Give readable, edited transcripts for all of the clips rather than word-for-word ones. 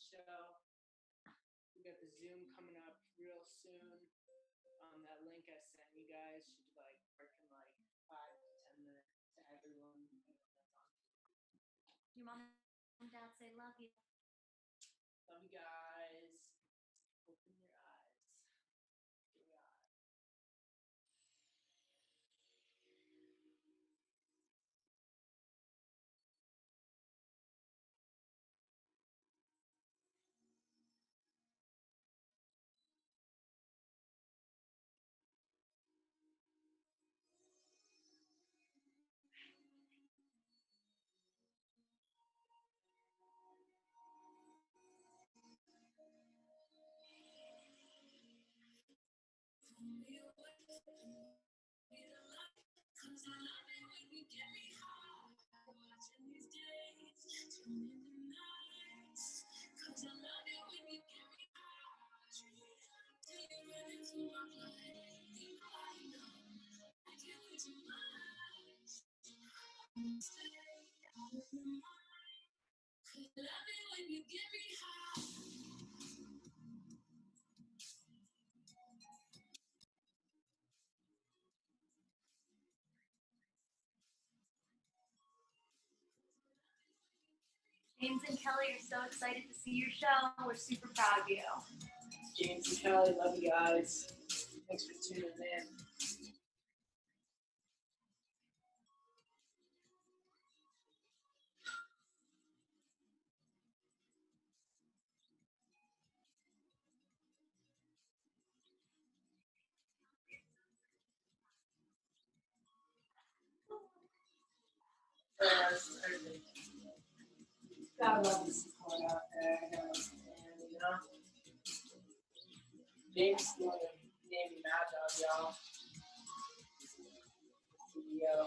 show. We got the Zoom coming up real soon. That link I sent you guys should like work in like 5 to 10 minutes to everyone. Your mom and dad say love you. Love you guys. Open your eyes. Here we are. Cause I love it when you get me high. Watching these days turn into nights. Cause I love it when you get me high. Till you run into my play. I know I can't wait to mine. Stay out of my mind. Cause I love it when you get me high. James and Kelly are so excited to see your show. We're super proud of you. James and Kelly, love you guys. Thanks for tuning in. Gotta love the support out there, guys. And, you know, James named me Maddog, y'all. CEO.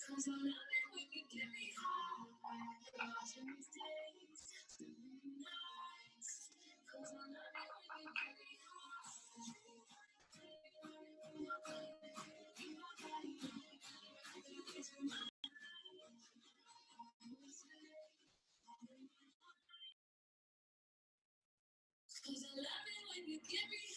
Cause I love it when you get me high. Watching these days nights. Cause I love it when you get me Cause I love it when you get me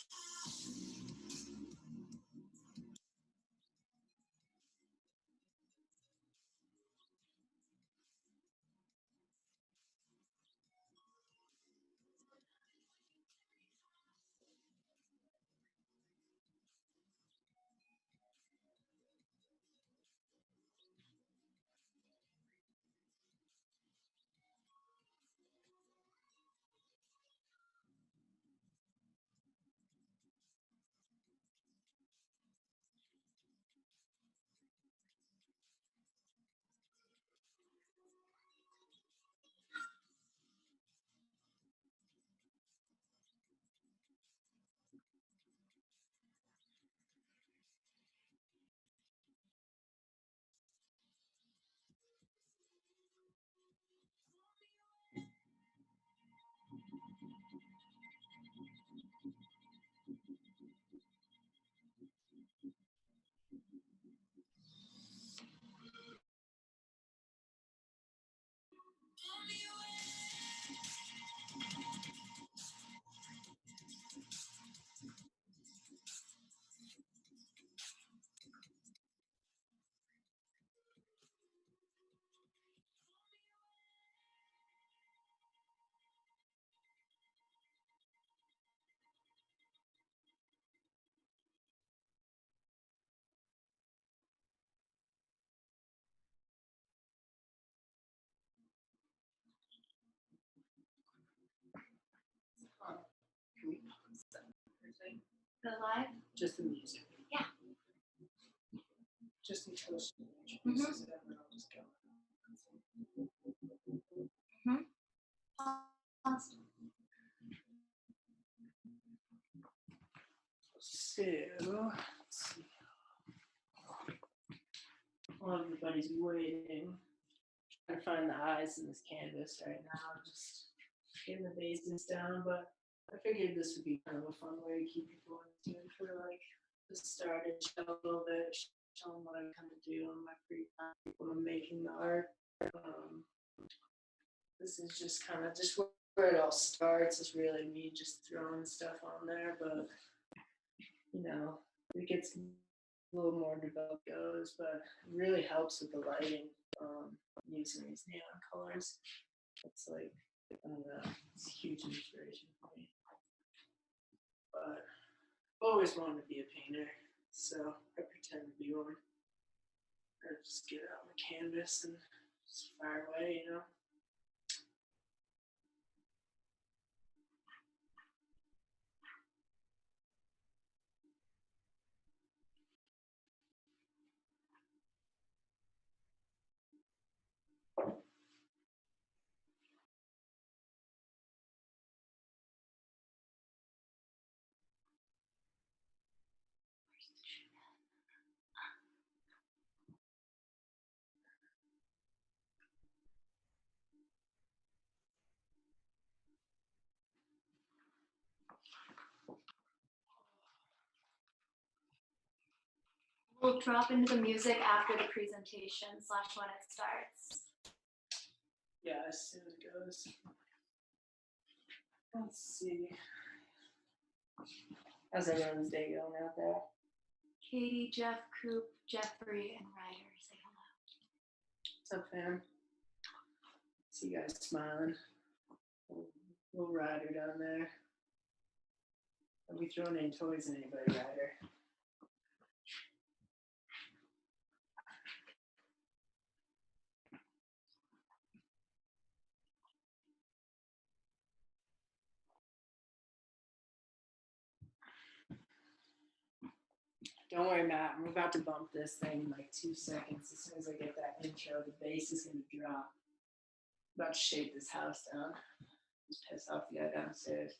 Can we pause that Thursday? The live? Just the music. Yeah. Just until she introduces it, and then I'll just go. Pause. So, let's see. While everybody's waiting, trying to find the eyes in this canvas right now, just getting the bases down, but I figured this would be kind of a fun way to keep people in tune for like the started show a little bit. show them what I kind of do in my free time when I'm making the art. This is just kind of just where it all starts. Is really me just throwing stuff on there, but you know, it gets a little more developed goes, but it really helps with the lighting. Using these neon colors, it's like I don't know, it's a huge inspiration for me. But I've always wanted to be a painter, so I pretend to be one. I just get out on the canvas and just fire away, you know. We'll drop into the music after the presentation / when it starts. Yeah, as soon as it goes. Let's see. How's everyone's day going out there? Katie, Jeff, Coop, Jeffrey, and Ryder, say hello. What's up, fam? See you guys smiling. Little Ryder down there. Are we throwing any toys at anybody, Ryder? Don't worry, Matt. I'm about to bump this thing in like 2 seconds. As soon as I get that intro, the bass is going to drop. I'm about to shake this house down. Just piss off the guy downstairs.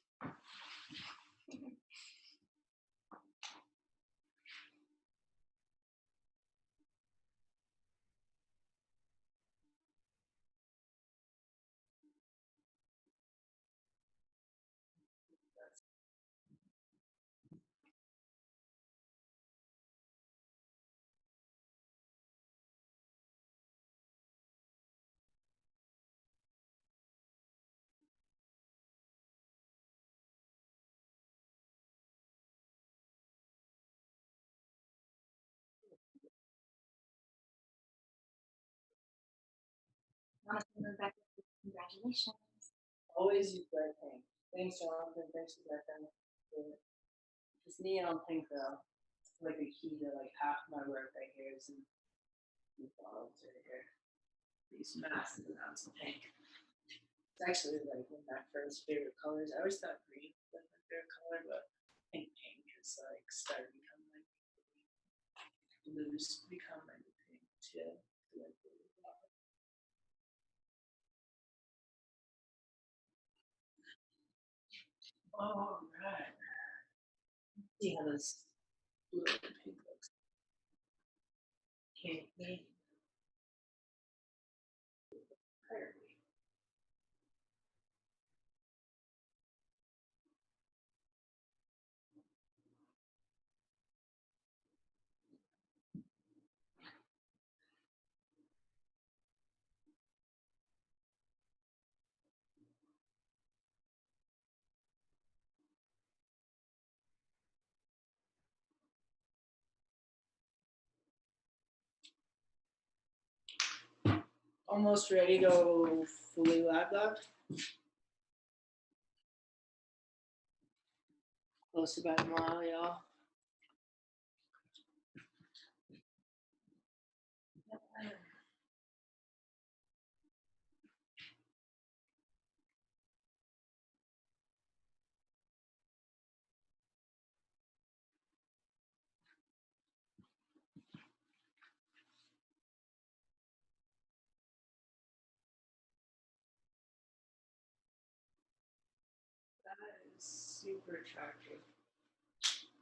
Jonathan, Rebecca, congratulations. Always use red paint. Thanks, Jonathan. Thanks, Rebecca. This neon pink, though, it's like a key to like half my work right here. Is in the bottles right here. These massive amounts of pink. It's actually like one of my first favorite colors. I always thought green was my favorite color, but I think pink is like started becoming like blues become like pink too. All right. See how this blue and pink looks. Can't wait. Almost ready to go fully lab. Close about a mile, y'all. That is super attractive.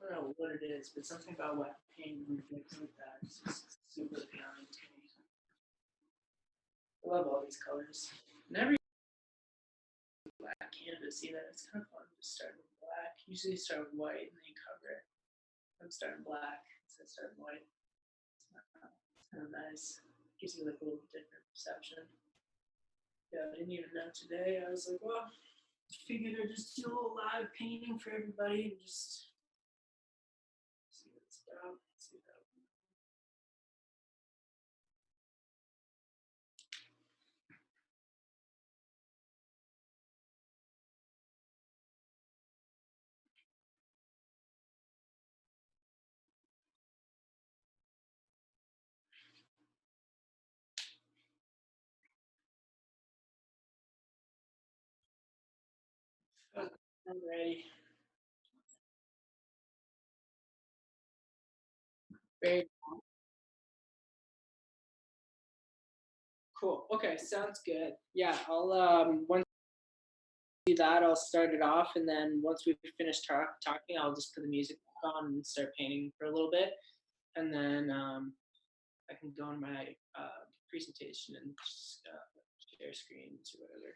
I don't know what it is, but something about wet paint and mixing with that is just super appealing to me. I love all these colors. And every black canvas, see that? It's kind of fun to start with black. Usually you start with white and then you cover it. I'm starting black instead of starting white. It's kind of nice. Gives you like a little different perception. Yeah, I didn't even know today. I was like, well, figured I'd just do a little live painting for everybody and just see what it's about. See that. I'm ready. Very cool. Okay, sounds good. Yeah, I'll once we do that, I'll start it off, and then once we've finished talking, I'll just put the music on and start painting for a little bit, and then I can go on my presentation and just, share screens or whatever.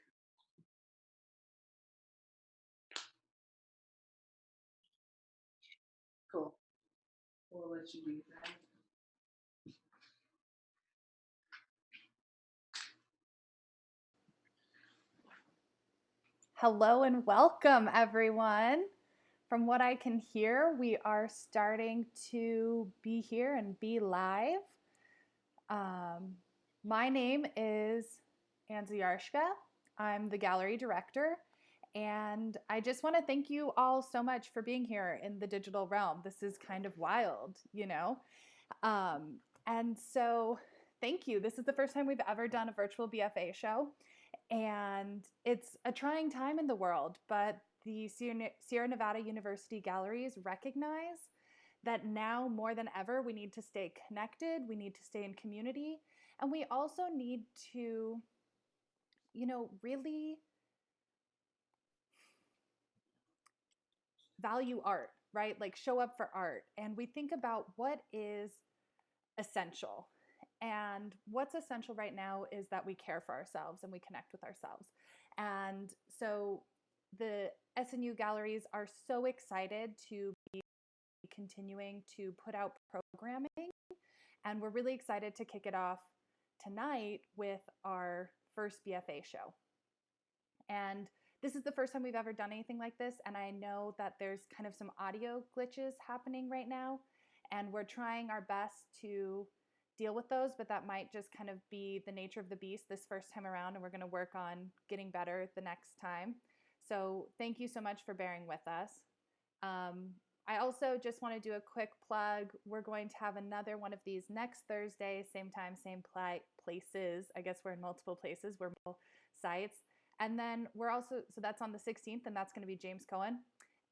Cool. We'll let you lead that. Hello and welcome, everyone. From what I can hear, we are starting to be here and be live. My name is Angier. I'm the gallery director, and I just want to thank you all so much for being here in the digital realm. This is kind of wild, you know? And so, thank you. This is the first time we've ever done a virtual BFA show. And it's a trying time in the world, but the Sierra Nevada University galleries recognize that now more than ever, we need to stay connected, we need to stay in community, and we also need to, really value art, right? Like show up for art. And we think about what is essential. And what's essential right now is that we care for ourselves and we connect with ourselves. And so the SNU galleries are so excited to be continuing to put out programming. And we're really excited to kick it off tonight with our first BFA show. And this is the first time we've ever done anything like this. And I know that there's kind of some audio glitches happening right now. And we're trying our best to deal with those, but that might just kind of be the nature of the beast this first time around. And we're going to work on getting better the next time. So thank you so much for bearing with us. I also just want to do a quick plug. We're going to have another one of these next Thursday, same time, same places. I guess we're in multiple places, we're multiple sites. And then we're also, so that's on the 16th, and that's going to be James Cohen.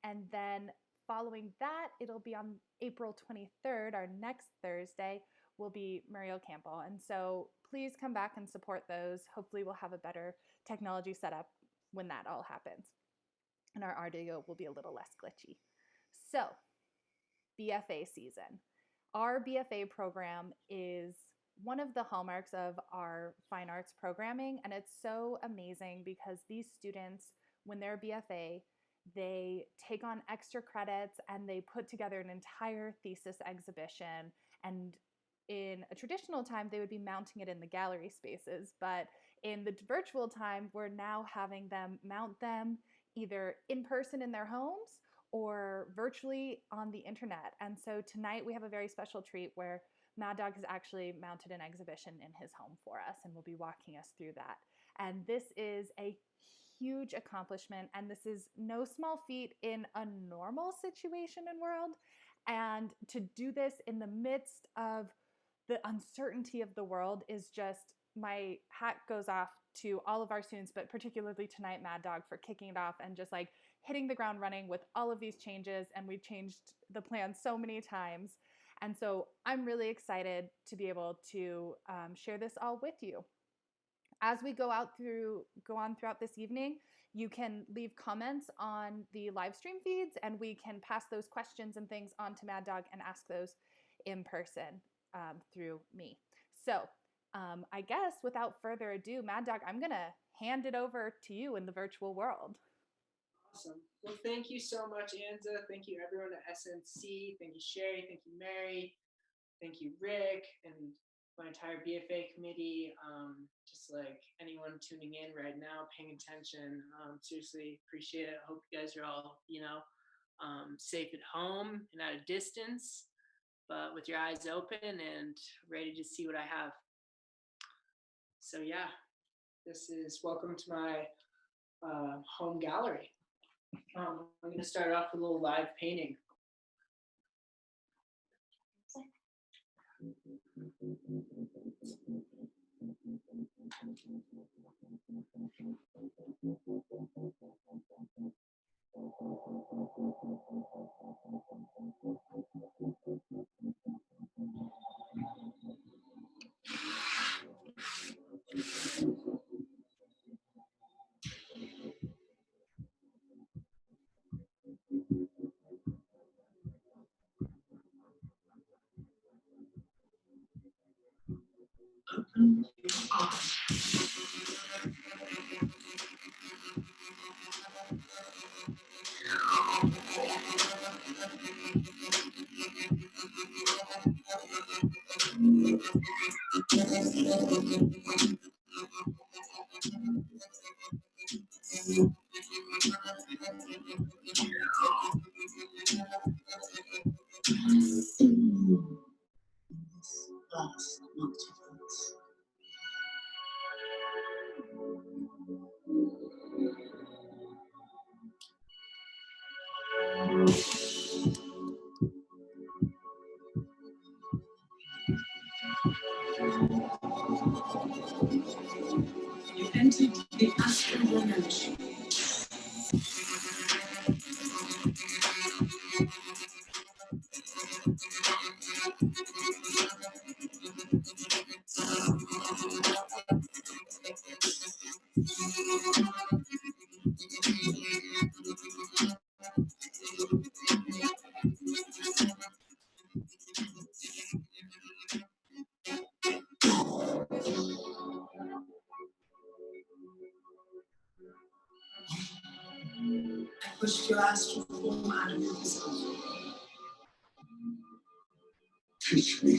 And then following that, it'll be on April 23rd, our next Thursday, will be Muriel Campbell. And so please come back and support those. Hopefully we'll have a better technology setup when that all happens. And our audio will be a little less glitchy. So, BFA season. Our BFA program is one of the hallmarks of our fine arts programming, and it's so amazing because these students, when they're BFA, they take on extra credits and they put together an entire thesis exhibition. And in a traditional time, they would be mounting it in the gallery spaces, but in the virtual time, we're now having them mount them either in person in their homes or virtually on the internet. And so tonight we have a very special treat where Maddog has actually mounted an exhibition in his home for us and will be walking us through that. And this is a huge accomplishment, and this is no small feat in a normal situation and world. And to do this in the midst of the uncertainty of the world is just, my hat goes off to all of our students, but particularly tonight, Maddog, for kicking it off and just like hitting the ground running with all of these changes. And we've changed the plan so many times. And so I'm really excited to be able to share this all with you. As we go on throughout this evening, you can leave comments on the live stream feeds, and we can pass those questions and things on to Maddog and ask those in person through me. So I guess without further ado, Maddog, I'm going to hand it over to you in the virtual world. Awesome. Well, thank you so much, Anza. Thank you, everyone at SNC. Thank you, Sherry. Thank you, Mary. thank you, Rick, and my entire BFA committee. Just like anyone tuning in right now, paying attention. Seriously, appreciate it. I hope you guys are all, safe at home and at a distance, but with your eyes open and ready to see what I have. So yeah, this is welcome to my home gallery. I'm going to start off with a little live painting. You entered the astral energy. I pushed your astral form out of your physical. Teach me.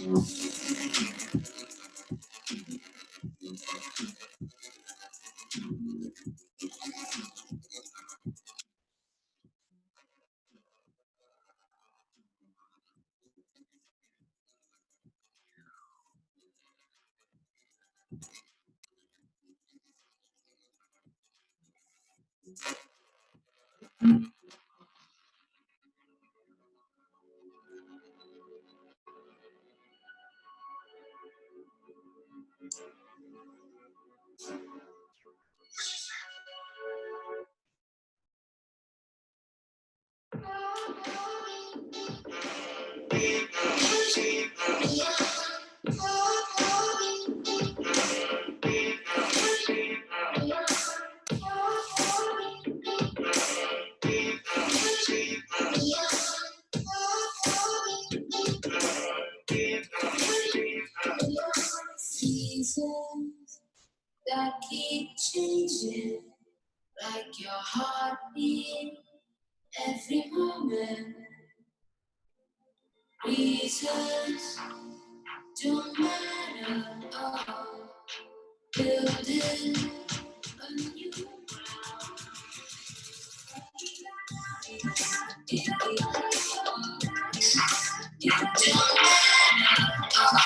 Seasons that keep changing, like your heartbeat every moment. Reasons don't matter, oh, building a new ground. It don't matter, oh,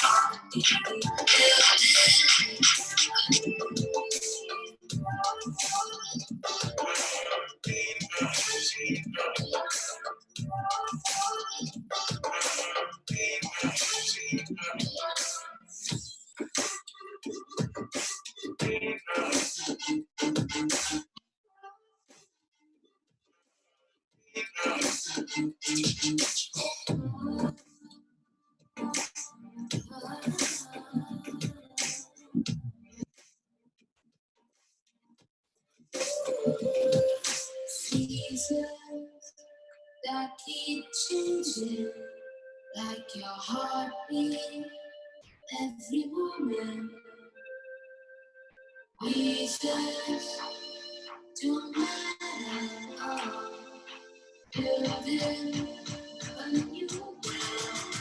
seasons that keep changing, like your heartbeat every moment. Reasons don't matter, oh, building a new ground.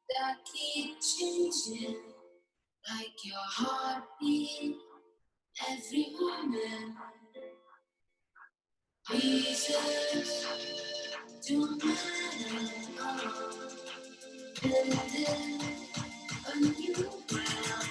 That keep changing like your heartbeat every moment. Reasons don't matter. Building a new ground.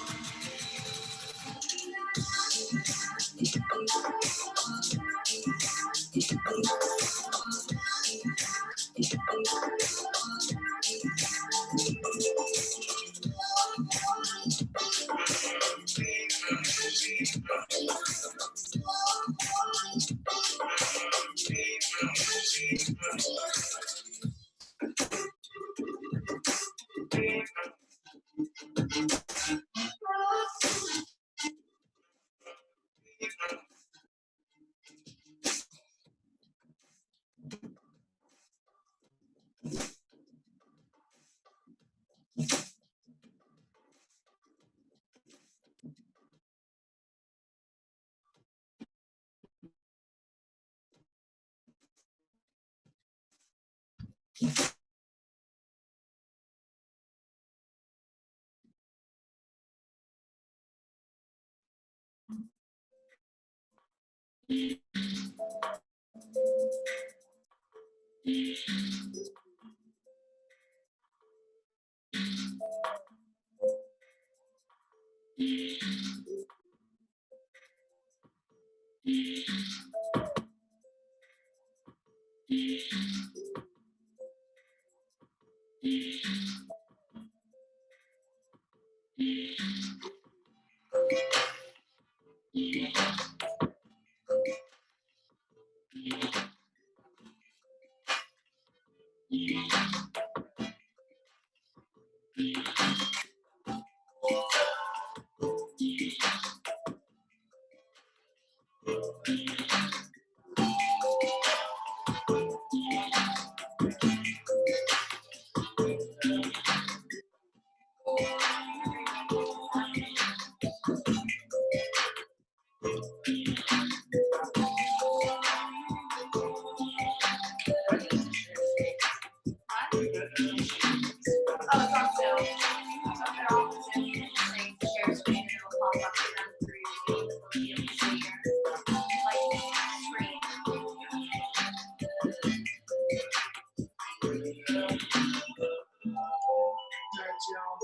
Alright, y'all.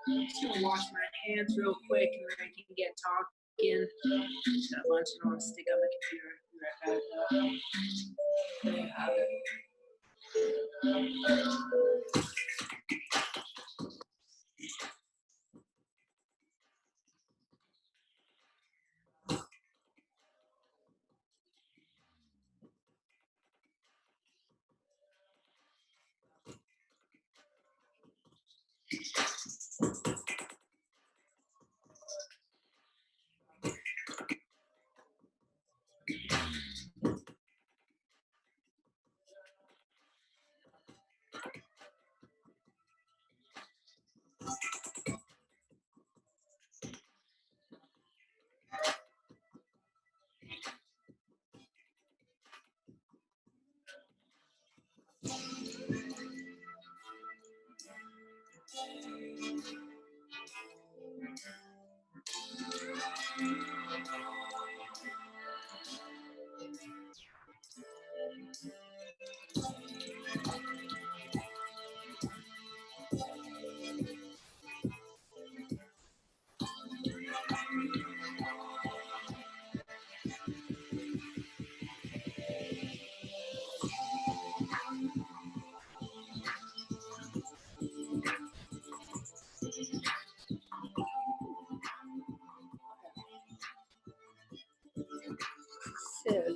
I'm just gonna wash my hands real quick and then I can get talking. Got lunch and I want to stick on my computer. Be right back. There you have it.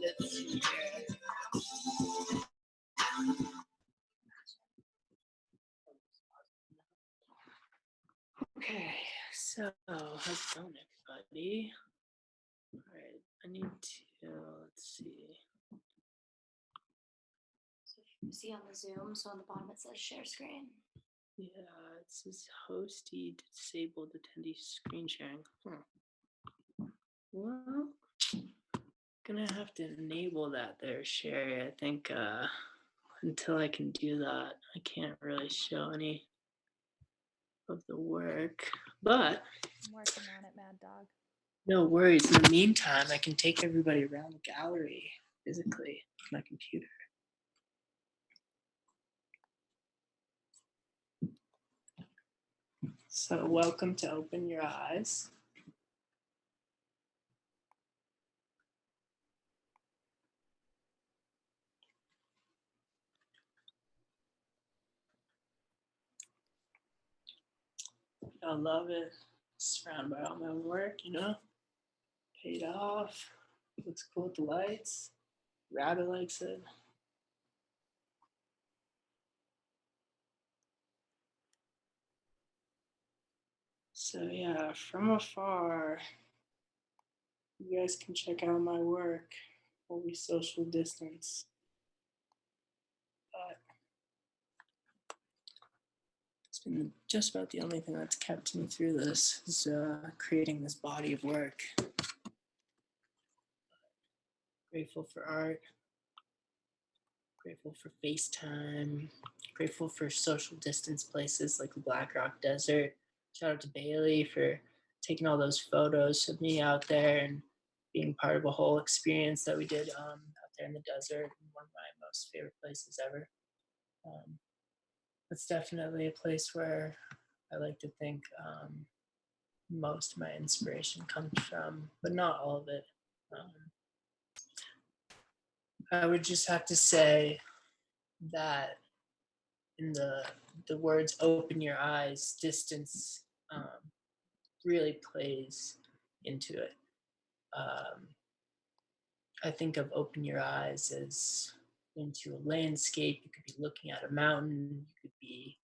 let's see here. Okay, so how's it going, everybody? All right, I need to, let's see. So if you see on the Zoom, so on the bottom it says share screen. Yeah, it says hosty disabled attendee screen sharing. Well, gonna have to enable that there, Sherry. I think until I can do that, I can't really show any of the work. But I'm working on it, Maddog. no worries. In the meantime, I can take everybody around the gallery physically with my computer. So welcome to Open Your Eyes. I love it. Surrounded by all my work, you know. Paid off. Looks cool with the lights. Rabbit likes it. So yeah, from afar, you guys can check out my work while we social distance. But it's been just about the only thing that's kept me through this is creating this body of work. Grateful for art, grateful for FaceTime, grateful for social distance places like the Black Rock Desert. Shout out to Bailey for taking all those photos of me out there and being part of a whole experience that we did out there in the desert. One of my most favorite places ever. It's definitely a place where I like to think most of my inspiration comes from, but not all of it. I would just have to say that in the words "open your eyes," distance really plays into it. I think of open your eyes as into a landscape. You could be looking at a mountain. You could be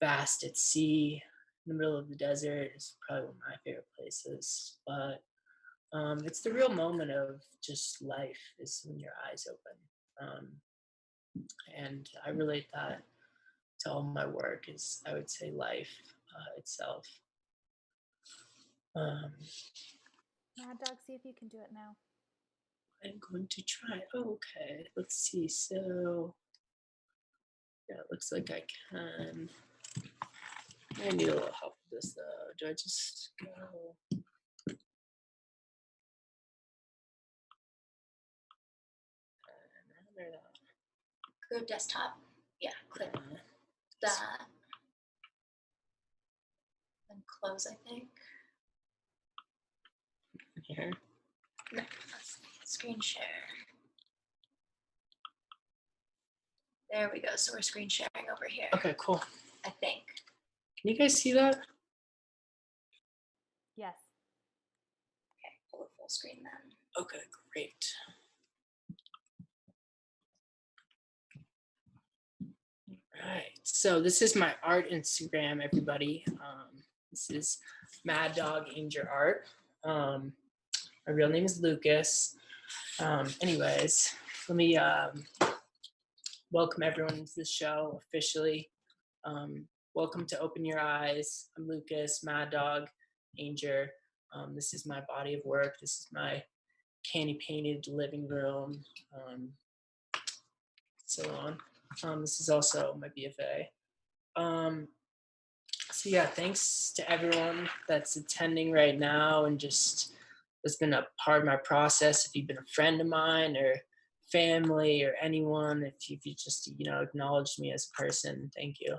vast at sea. In the middle of the desert is probably one of my favorite places. But it's the real moment of just life is when your eyes open. And I relate that to all my work is, I would say, life itself. Maddog, see if you can do it now. I'm going to try. Okay, let's see. So, yeah, it looks like I can. I need a little help with this though. Do I just go? Go desktop. Yeah, click that. And close, I think. Here. No, screen share. There we go. So we're screen sharing over here. Okay, cool. I think. Can you guys see that? Yes. Okay, pull it full screen then. Okay, great. Right. So this is my art Instagram, everybody. This is Maddog Angier Art. My real name is Lucas. Anyways, let me welcome everyone to the show officially. Welcome to Open Your Eyes. I'm Lucas, Maddog Angier. This is my body of work. This is my candy painted living room. So on. This is also my BFA. So yeah, thanks to everyone that's attending right now and just has been a part of my process. If you've been a friend of mine or family or anyone, if you just acknowledged me as a person, thank you.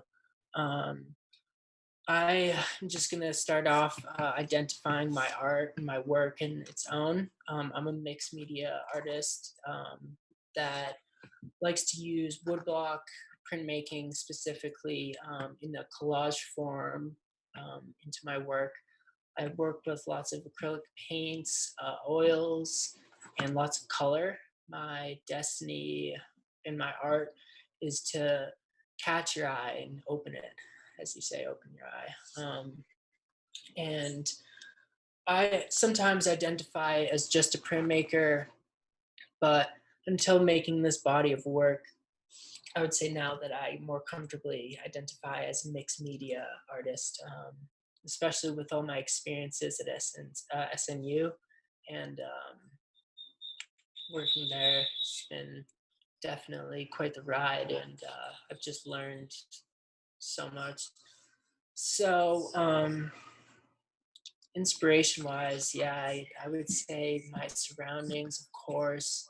I'm just gonna start off identifying my art and my work in its own. I'm a mixed media artist that likes to use woodblock printmaking specifically in a collage form into my work. I've worked with lots of acrylic paints, oils, and lots of color. my destiny in my art is to catch your eye and open it, as you say, open your eye. And I sometimes identify as just a printmaker, but until making this body of work, I would say now that I more comfortably identify as a mixed media artist, especially with all my experiences at SNU and working there. It's been definitely quite the ride, and I've just learned so much. So, inspiration wise, yeah, I would say my surroundings, of course.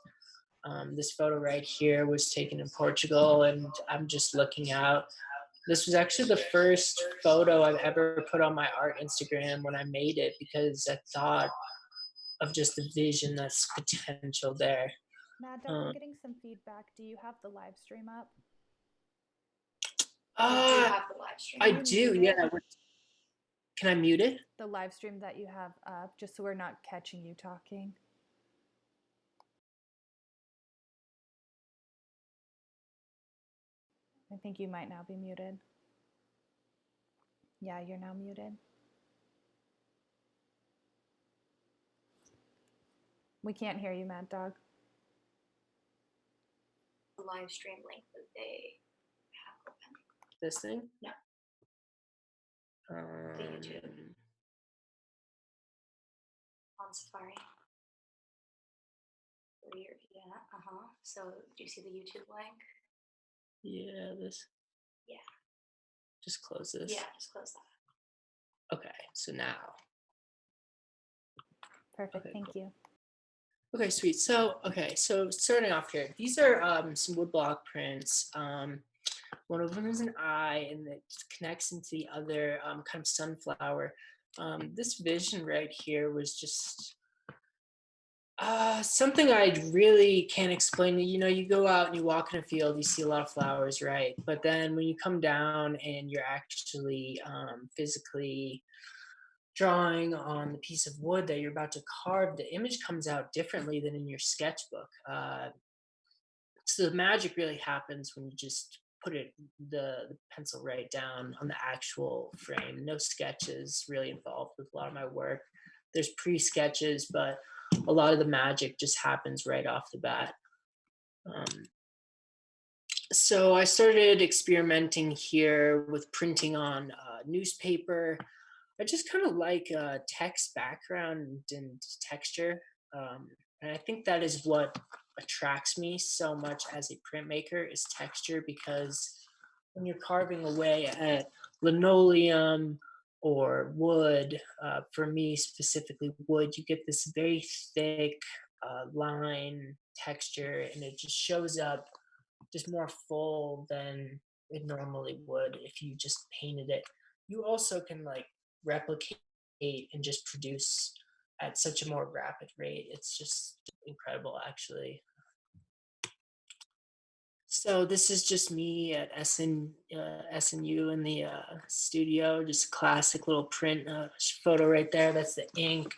This photo right here was taken in Portugal, and I'm just looking out. This was actually the first photo I've ever put on my art Instagram when I made it because I thought of just the vision that's potential there. Maddog, I'm Um, getting some feedback. Do you have the live stream up? We do uh, have the live stream. I Can you do, mute yeah. it? Can I mute it? The live stream that you have up, just so we're not catching you talking. I think you might now be muted. Yeah, you're now muted. We can't hear you, Maddog. The live stream link that they have open. This thing? No. Um, The YouTube. On Safari. Yeah, So do you see the YouTube link? yeah, this. Yeah. Just close this. Yeah, just close that. Okay, so now. Perfect, Okay, thank you. Okay, sweet. So, starting off here, these are some woodblock prints. One of them is an eye, and it connects into the other kind of sunflower. This vision right here was just something I really can't explain. You know, you go out and you walk in a field, you see a lot of flowers, right? But then when you come down and you're actually physically drawing on the piece of wood that you're about to carve, the image comes out differently than in your sketchbook. So the magic really happens when you just put the pencil right down on the actual frame. No sketches really involved with a lot of my work. There's pre-sketches, but a lot of the magic just happens right off the bat. So I started experimenting here with printing on newspaper. I just kind of like text background and texture. And I think that is what attracts me so much as a printmaker is texture, because when you're carving away at linoleum or wood, for me specifically wood, you get this very thick line texture, and it just shows up just more full than it normally would if you just painted it. You also can like replicate and just produce at such a more rapid rate. It's just incredible, actually. So this is just me at SNU in the studio, just a classic little print photo right there. That's the ink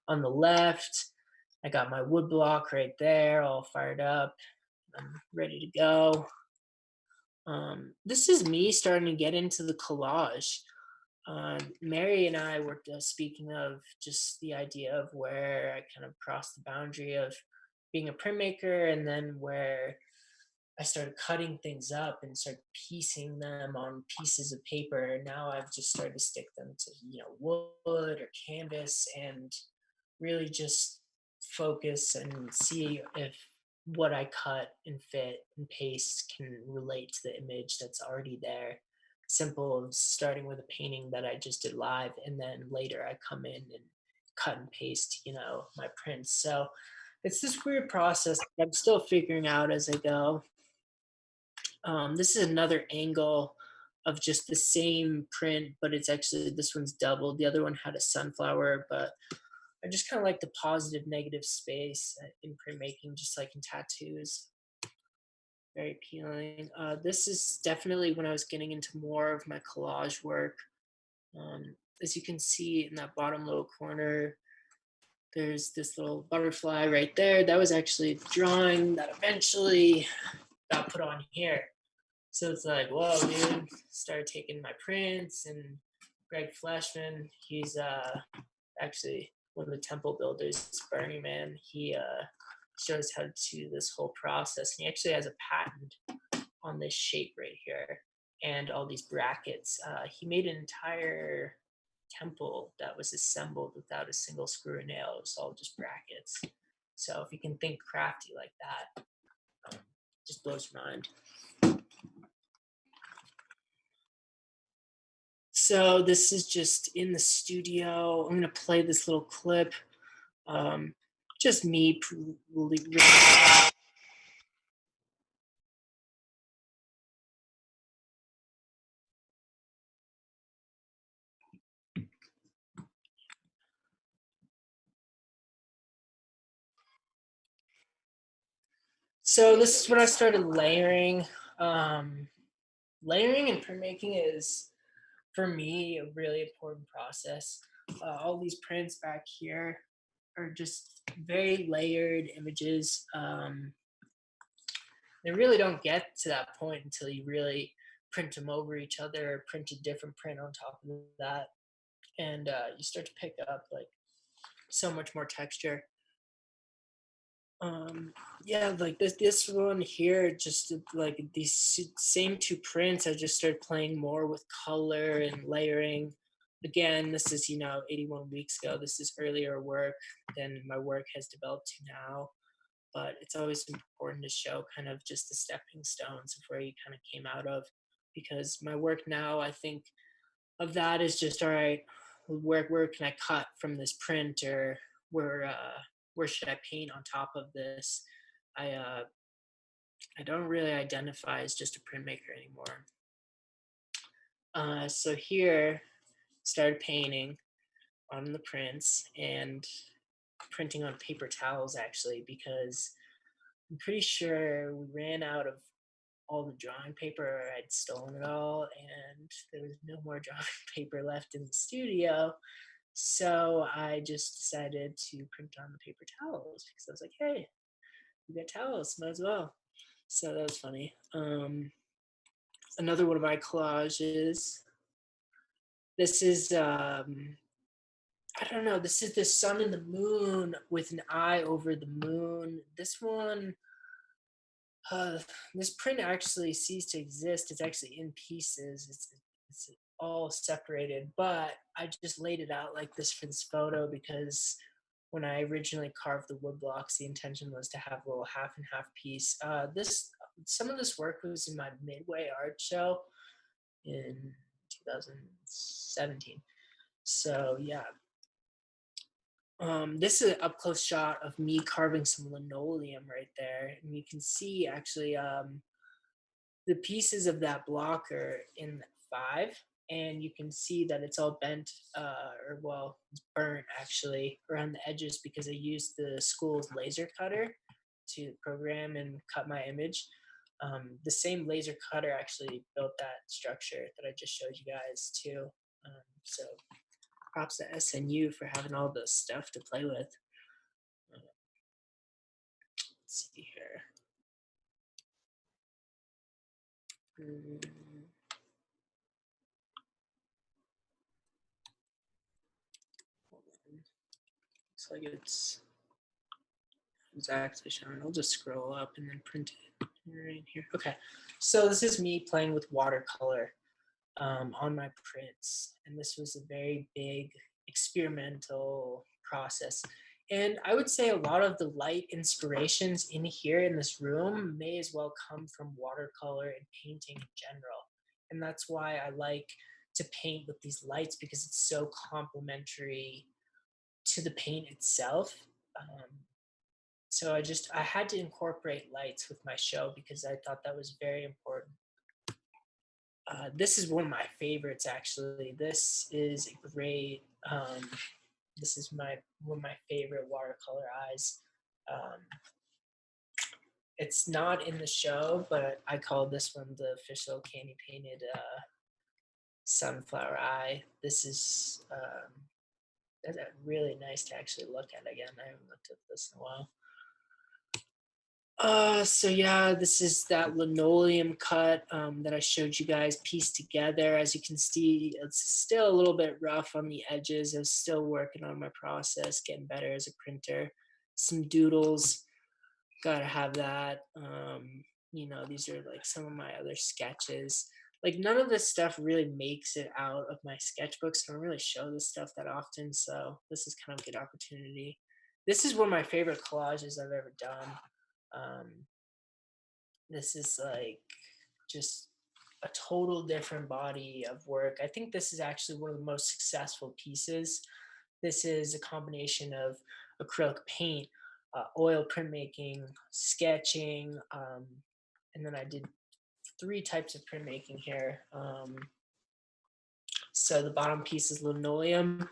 on the left. I got my wood block right there, all fired up. I'm ready to go. This is me starting to get into the collage. Mary and I were speaking of just the idea of where I kind of crossed the boundary of being a printmaker, and then where I started cutting things up and started piecing them on pieces of paper. And now I've just started to stick them to, wood or canvas, and really just focus and see if what I cut and fit and paste can relate to the image that's already there. Simple as starting with a painting that I just did live, and then later I come in and cut and paste, my prints. So it's this weird process that I'm still figuring out as I go. This is another angle of just the same print, but it's actually, this one's doubled. The other one had a sunflower, but I just kind of like the positive negative space in printmaking, just like in tattoos. Very appealing. This is definitely when I was getting into more of my collage work. As you can see in that bottom little corner, There's this little butterfly right there. That was actually the drawing that eventually got put on here. So it's like, whoa, dude. Started taking my prints, and Greg Fleshman, he's actually one of the temple builders, Burning Man. He shows how to do this whole process. And he actually has a patent on this shape right here and all these brackets. He made an entire temple that was assembled without a single screw or nail. It was all just brackets. So if you can think crafty like that, just blows your mind. So this is just in the studio. I'm gonna play this little clip. Just me. So this is when I started layering. Layering and printmaking is, for me, a really important process. All these prints back here are just very layered images. They really don't get to that point until you really print them over each other, or print a different print on top of that, and you start to pick up like so much more texture. Yeah, like this one here, just like these same two prints, I just started playing more with color and layering. Again, this is 81 weeks ago. This is earlier work than my work has developed to now, but it's always important to show kind of just the stepping stones of where you kind of came out of, because my work now, I think of that is just, all right, where can I cut from this print, or where should I paint on top of this? I don't really identify as just a printmaker anymore. So here, started painting on the prints and printing on paper towels, actually, because I'm pretty sure we ran out of all the drawing paper. I'd stolen it all, and there was no more drawing paper left in the studio. So I just decided to print on the paper towels, because I was like, hey, we got towels, might as well. So that was funny. Another one of my collages. This is I don't know. This is the sun and the moon with an eye over the moon. This one, this print actually ceased to exist. It's actually in pieces. It's all separated, but I just laid it out like this for this photo because when I originally carved the wood blocks, the intention was to have a little half and half piece. Some of this work was in my Midway art show in 2017. So yeah. This is an up close shot of me carving some linoleum right there, and you can see actually the pieces of that block are in 5, and you can see that it's all bent, or well, it's burnt actually around the edges because I used the school's laser cutter to program and cut my image. The same laser cutter actually built that structure that I just showed you guys too. So props to SNU for having all this stuff to play with. Let's see here. Looks like it's actually showing. I'll just scroll up and then print it right here. Okay, so this is me playing with watercolor on my prints, and this was a very big experimental process. And I would say a lot of the light inspirations in here in this room may as well come from watercolor and painting in general. And that's why I like to paint with these lights, because it's so complementary to the paint itself. So I had to incorporate lights with my show because I thought that was very important. This is one of my favorites, actually. This is a great. This is one of my favorite watercolor eyes. It's not in the show, but I call this one the official candy painted sunflower eye. This is That's really nice to actually look at again. I haven't looked at this in a while. So yeah, this is that linoleum cut that I showed you guys pieced together. As you can see, it's still a little bit rough on the edges. I'm still working on my process, getting better as a printer. Some doodles, gotta have that. These are like some of my other sketches. Like none of this stuff really makes it out of my sketchbooks. I don't really show this stuff that often, so this is kind of a good opportunity. This is one of my favorite collages I've ever done. Um, this is like just a total different body of work. I think this is actually one of the most successful pieces. This is a combination of acrylic paint, oil printmaking, sketching, and then I did 3 types of printmaking here. So the bottom piece is linoleum,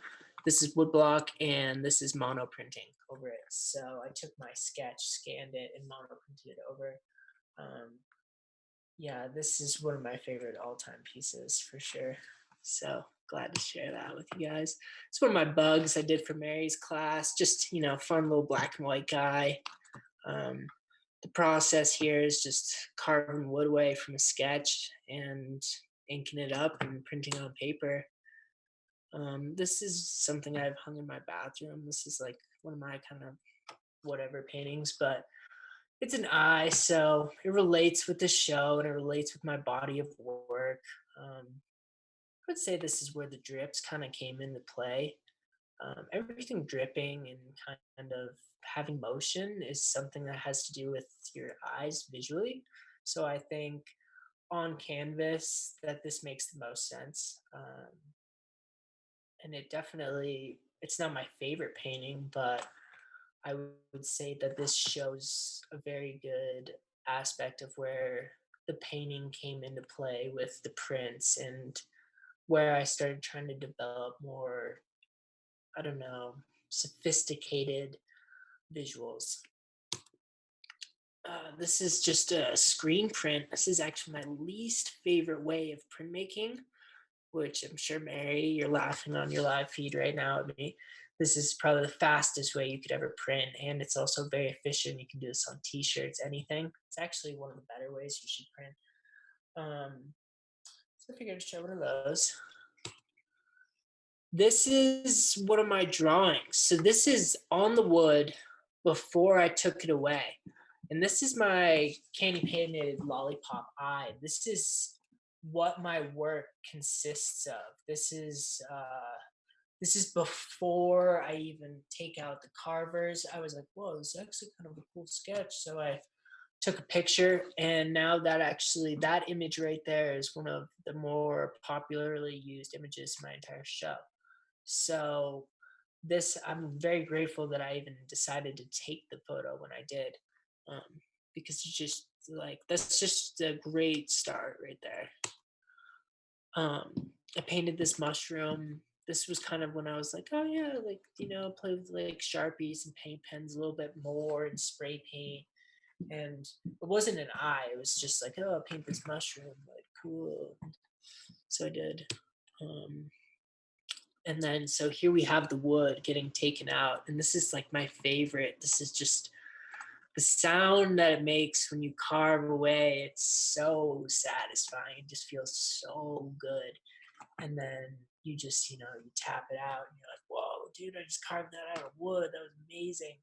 this is woodblock, and this is mono printing over it. So I took my sketch, scanned it, and mono printed it over. Yeah, this is one of my favorite all-time pieces for sure. So glad to share that with you guys. It's one of my bugs I did for Mary's class. Just, fun little black and white guy. The process here is just carving wood away from a sketch and inking it up and printing on paper. This is something I've hung in my bathroom. This is like one of my kind of whatever paintings, but it's an eye, so it relates with the show and it relates with my body of work. I would say this is where the drips kind of came into play. Everything dripping and kind of having motion is something that has to do with your eyes visually. So I think on canvas that this makes the most sense. And it's not my favorite painting, but I would say that this shows a very good aspect of where the painting came into play with the prints and where I started trying to develop more, I don't know, sophisticated visuals. This is just a screen print. This is actually my least favorite way of printmaking, which I'm sure, Mary, you're laughing on your live feed right now at me. This is probably the fastest way you could ever print, and it's also very efficient. You can do this on t-shirts, anything. It's actually one of the better ways you should print. So I figured I'd show one of those. This is one of my drawings. So this is on the wood before I took it away. And this is my candy painted lollipop eye. This is what my work consists of. This is before I even take out the carvers. I was like, whoa, this is actually kind of a cool sketch. So I took a picture, and now that image right there is one of the more popularly used images in my entire show. So I'm very grateful that I even decided to take the photo when I did, because it's just like that's just a great start right there. I painted this mushroom. This was kind of when I was like, oh yeah, like play with like Sharpies and paint pens a little bit more and spray paint. And it wasn't an eye. It was just like, oh, I'll paint this mushroom, like cool. So I did. And then so here we have the wood getting taken out, and this is like my favorite. This is just the sound that it makes when you carve away. It's so satisfying. It just feels so good. And then you just you tap it out and you're like, whoa, dude, I just carved that out of wood. That was amazing.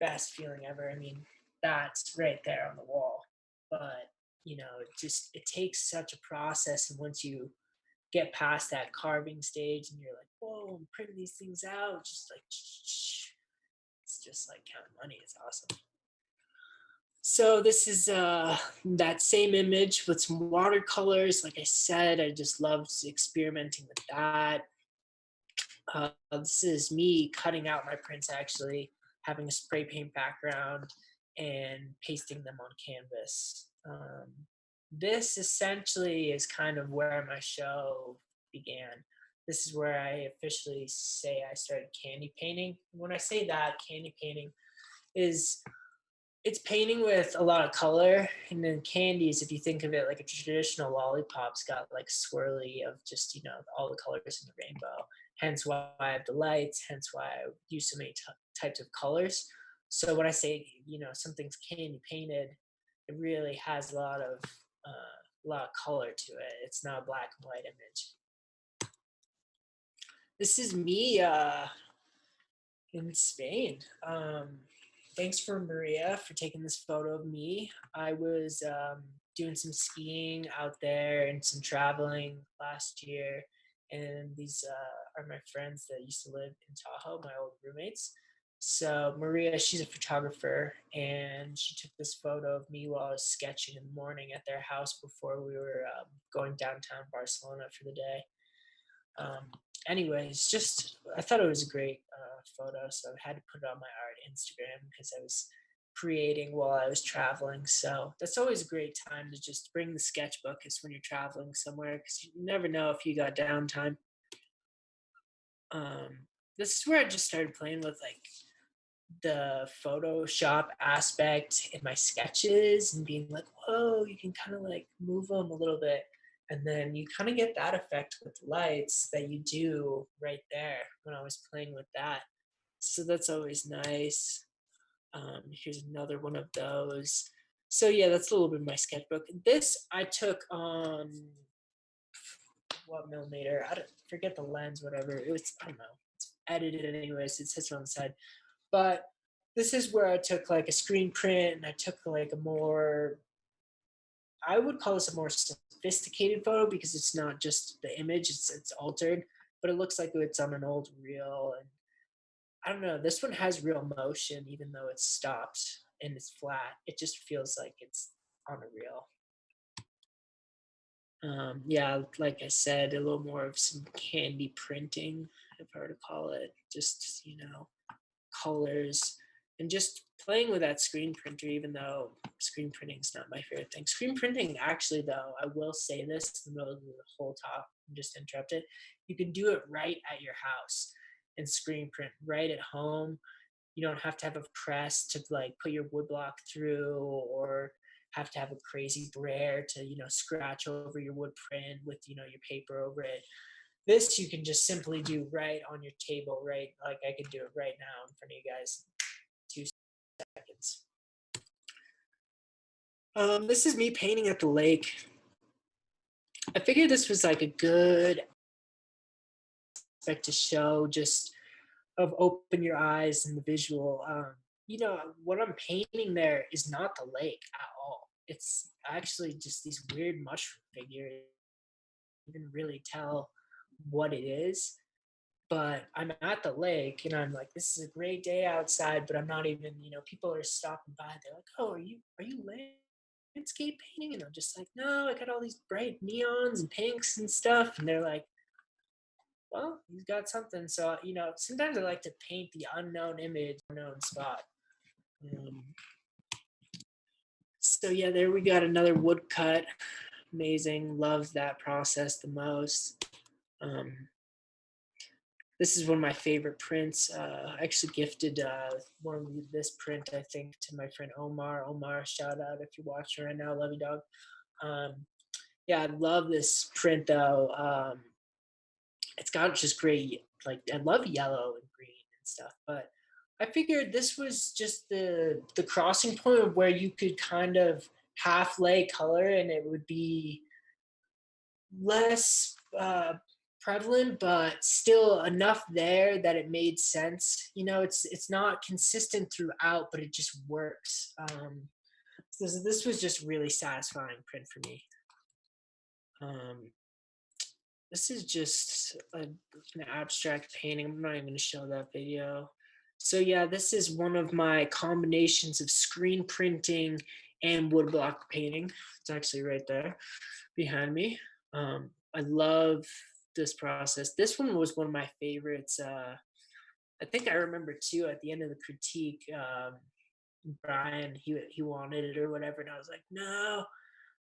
Best feeling ever. I mean, that's right there on the wall. But it takes such a process, and once you get past that carving stage and you're like, whoa, I'm printing these things out, just like it's just like counting money. It's awesome. So this is that same image with some watercolors. Like I said, I just loved experimenting with that. This is me cutting out my prints, actually having a spray paint background and pasting them on canvas. This essentially is kind of where my show began. This is where I officially say I started candy painting. When I say that, candy painting it's painting with a lot of color, and then candies, if you think of it like a traditional lollipop's got like swirly of just all the colors in the rainbow. hence why I have the lights, hence why I use so many types of colors. So when I say, something's candy painted, it really has a lot of color to it. It's not a black and white image. This is me in Spain. Thanks for Maria for taking this photo of me. I was doing some skiing out there and some traveling last year. And these are my friends that used to live in Tahoe, my old roommates. So Maria, she's a photographer, and she took this photo of me while I was sketching in the morning at their house before we were going downtown Barcelona for the day. Anyways, just I thought it was a great photo, so I had to put it on my art Instagram because I was creating while I was traveling. So that's always a great time to just bring the sketchbook is when you're traveling somewhere, because you never know if you got downtime. This is where I just started playing with like the Photoshop aspect in my sketches and being like, whoa, you can kind of like move them a little bit. And then you kind of get that effect with lights that you do right there when I was playing with that. So that's always nice. Here's another one of those. So yeah, that's a little bit of my sketchbook. This I took on what millimeter? I don't forget the lens, whatever. It was, I don't know. It's edited anyways. It says it on the side. But this is where I took like a screen print and I took like a more, I would call this a more sophisticated photo because it's not just the image, it's altered, but it looks like it's on an old reel. And I don't know, this one has real motion even though it's stopped and it's flat. It just feels like it's on a reel. Yeah, like I said, a little more of some candy printing, if I were to call it, just, colors and just playing with that screen printer, even though screen printing is not my favorite thing. Screen printing, actually, though, I will say this in the middle of the whole talk and just interrupt it. You can do it right at your house and screen print right at home. You don't have to have a press to like put your woodblock through or have to have a crazy brayer to, scratch over your wood print with, your paper over it. This you can just simply do right on your table, right? Like I could do it right now in front of you guys. 2 seconds. This is me painting at the lake. I figured this was like a good aspect to show just of open your eyes and the visual. What I'm painting there is not the lake at all. It's actually just these weird mushroom figures. You can really tell what it is. But I'm at the lake and I'm like, this is a great day outside, but I'm not even, people are stopping by. They're like, oh, are you landscape painting? And I'm just like, no, I got all these bright neons and pinks and stuff. And they're like, well, you've got something. So, sometimes I like to paint the unknown image, unknown spot. So yeah, there we got another woodcut. Amazing. Love that process the most. This is one of my favorite prints. I actually gifted this print, I think, to my friend Omar. Omar, shout out if you're watching right now. Love you, dog. Yeah, I love this print, though. It's got just great, like, I love yellow and green and stuff. But I figured this was just the crossing point of where you could kind of half lay color and it would be less prevalent, but still enough there that it made sense. It's not consistent throughout, but it just works. This was just really satisfying print for me. This is just an abstract painting. I'm not even going to show that video. So yeah, this is one of my combinations of screen printing and woodblock painting. It's actually right there behind me. I love this process. This one was one of my favorites. I think I remember too at the end of the critique, Brian, he wanted it or whatever, and I was like, no,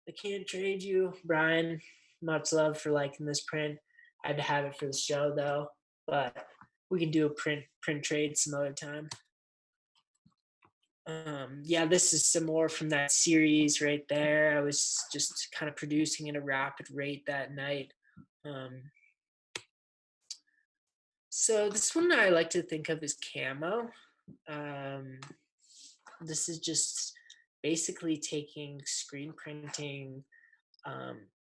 I can't trade you, Brian. Much love for liking this print. I had to have it for the show though, but we can do a print trade some other time. Yeah, this is some more from that series right there. I was just kind of producing at a rapid rate that night. So this one I like to think of as camo. Um, this is just basically taking screen printing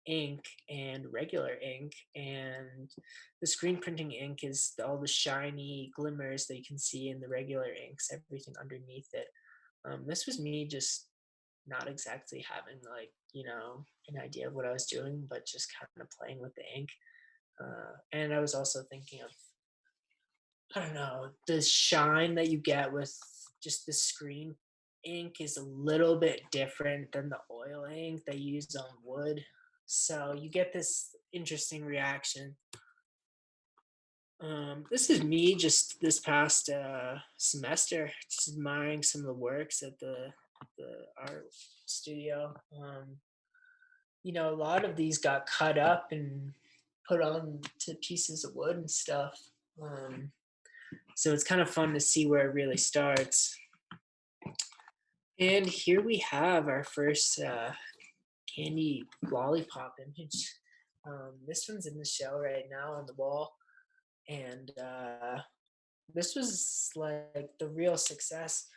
ink and regular ink, and the screen printing ink is all the shiny glimmers that you can see in the regular inks, everything underneath it. This was me just not exactly having like an idea of what I was doing, but just kind of playing with the ink. And I was also thinking of, I don't know, the shine that you get with just the screen ink is a little bit different than the oil ink they use on wood. So you get this interesting reaction. This is me just this past semester, just admiring some of the works at the art studio. A lot of these got cut up and put on to pieces of wood and stuff. Um, so it's kind of fun to see where it really starts. And here we have our first candy lollipop image. This one's in the show right now on the wall. And this was like the real success.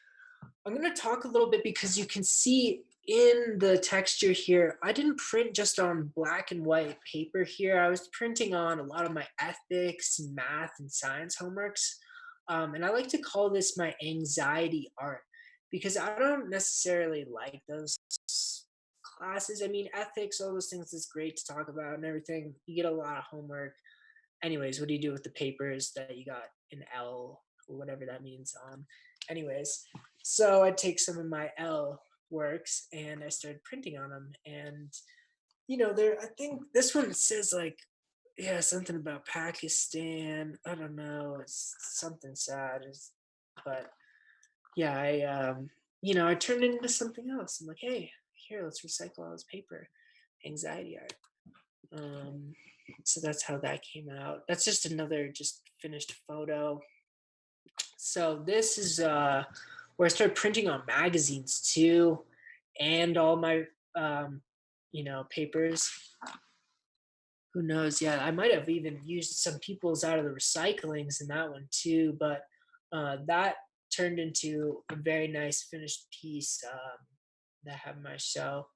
I'm going to talk a little bit because you can see in the texture here, I didn't print just on black and white paper here. I was printing on a lot of my ethics, math, and science homeworks. And I like to call this my anxiety art because I don't necessarily like those classes. I mean, ethics, all those things is great to talk about and everything. You get a lot of homework. Anyways, what do you do with the papers that you got an L or whatever that means on? Anyways, so I take some of my L works and I started printing on them. And there, I think this one says like, yeah, something about Pakistan. I don't know. It's something sad. But yeah, I turned it into something else. I'm like, hey, here, let's recycle all this paper. Anxiety art. So that's how that came out. That's just another just finished photo. So this is where I started printing on magazines too, and all my papers. Who knows? Yeah, I might have even used some people's out of the recyclings in that one too, but that turned into a very nice finished piece that I have in my show.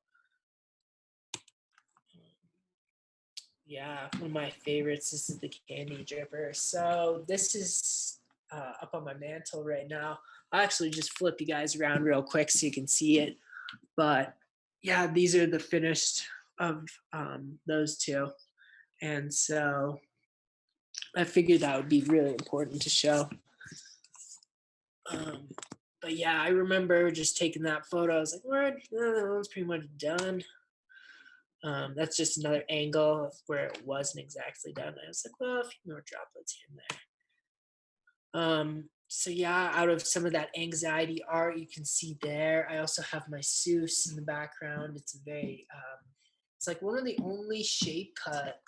Yeah, one of my favorites. This is the candy dripper. So this is up on my mantle right now. I'll actually just flip you guys around real quick so you can see it. But yeah, these are the finished of those two. And so I figured that would be really important to show. But yeah, I remember just taking that photo. I was like, "What? That one's pretty much done." That's just another angle of where it wasn't exactly done. I was like, well, a few more droplets here and there. So yeah, out of some of that anxiety art you can see there, I also have my Seuss in the background. It's it's like one of the only shape cut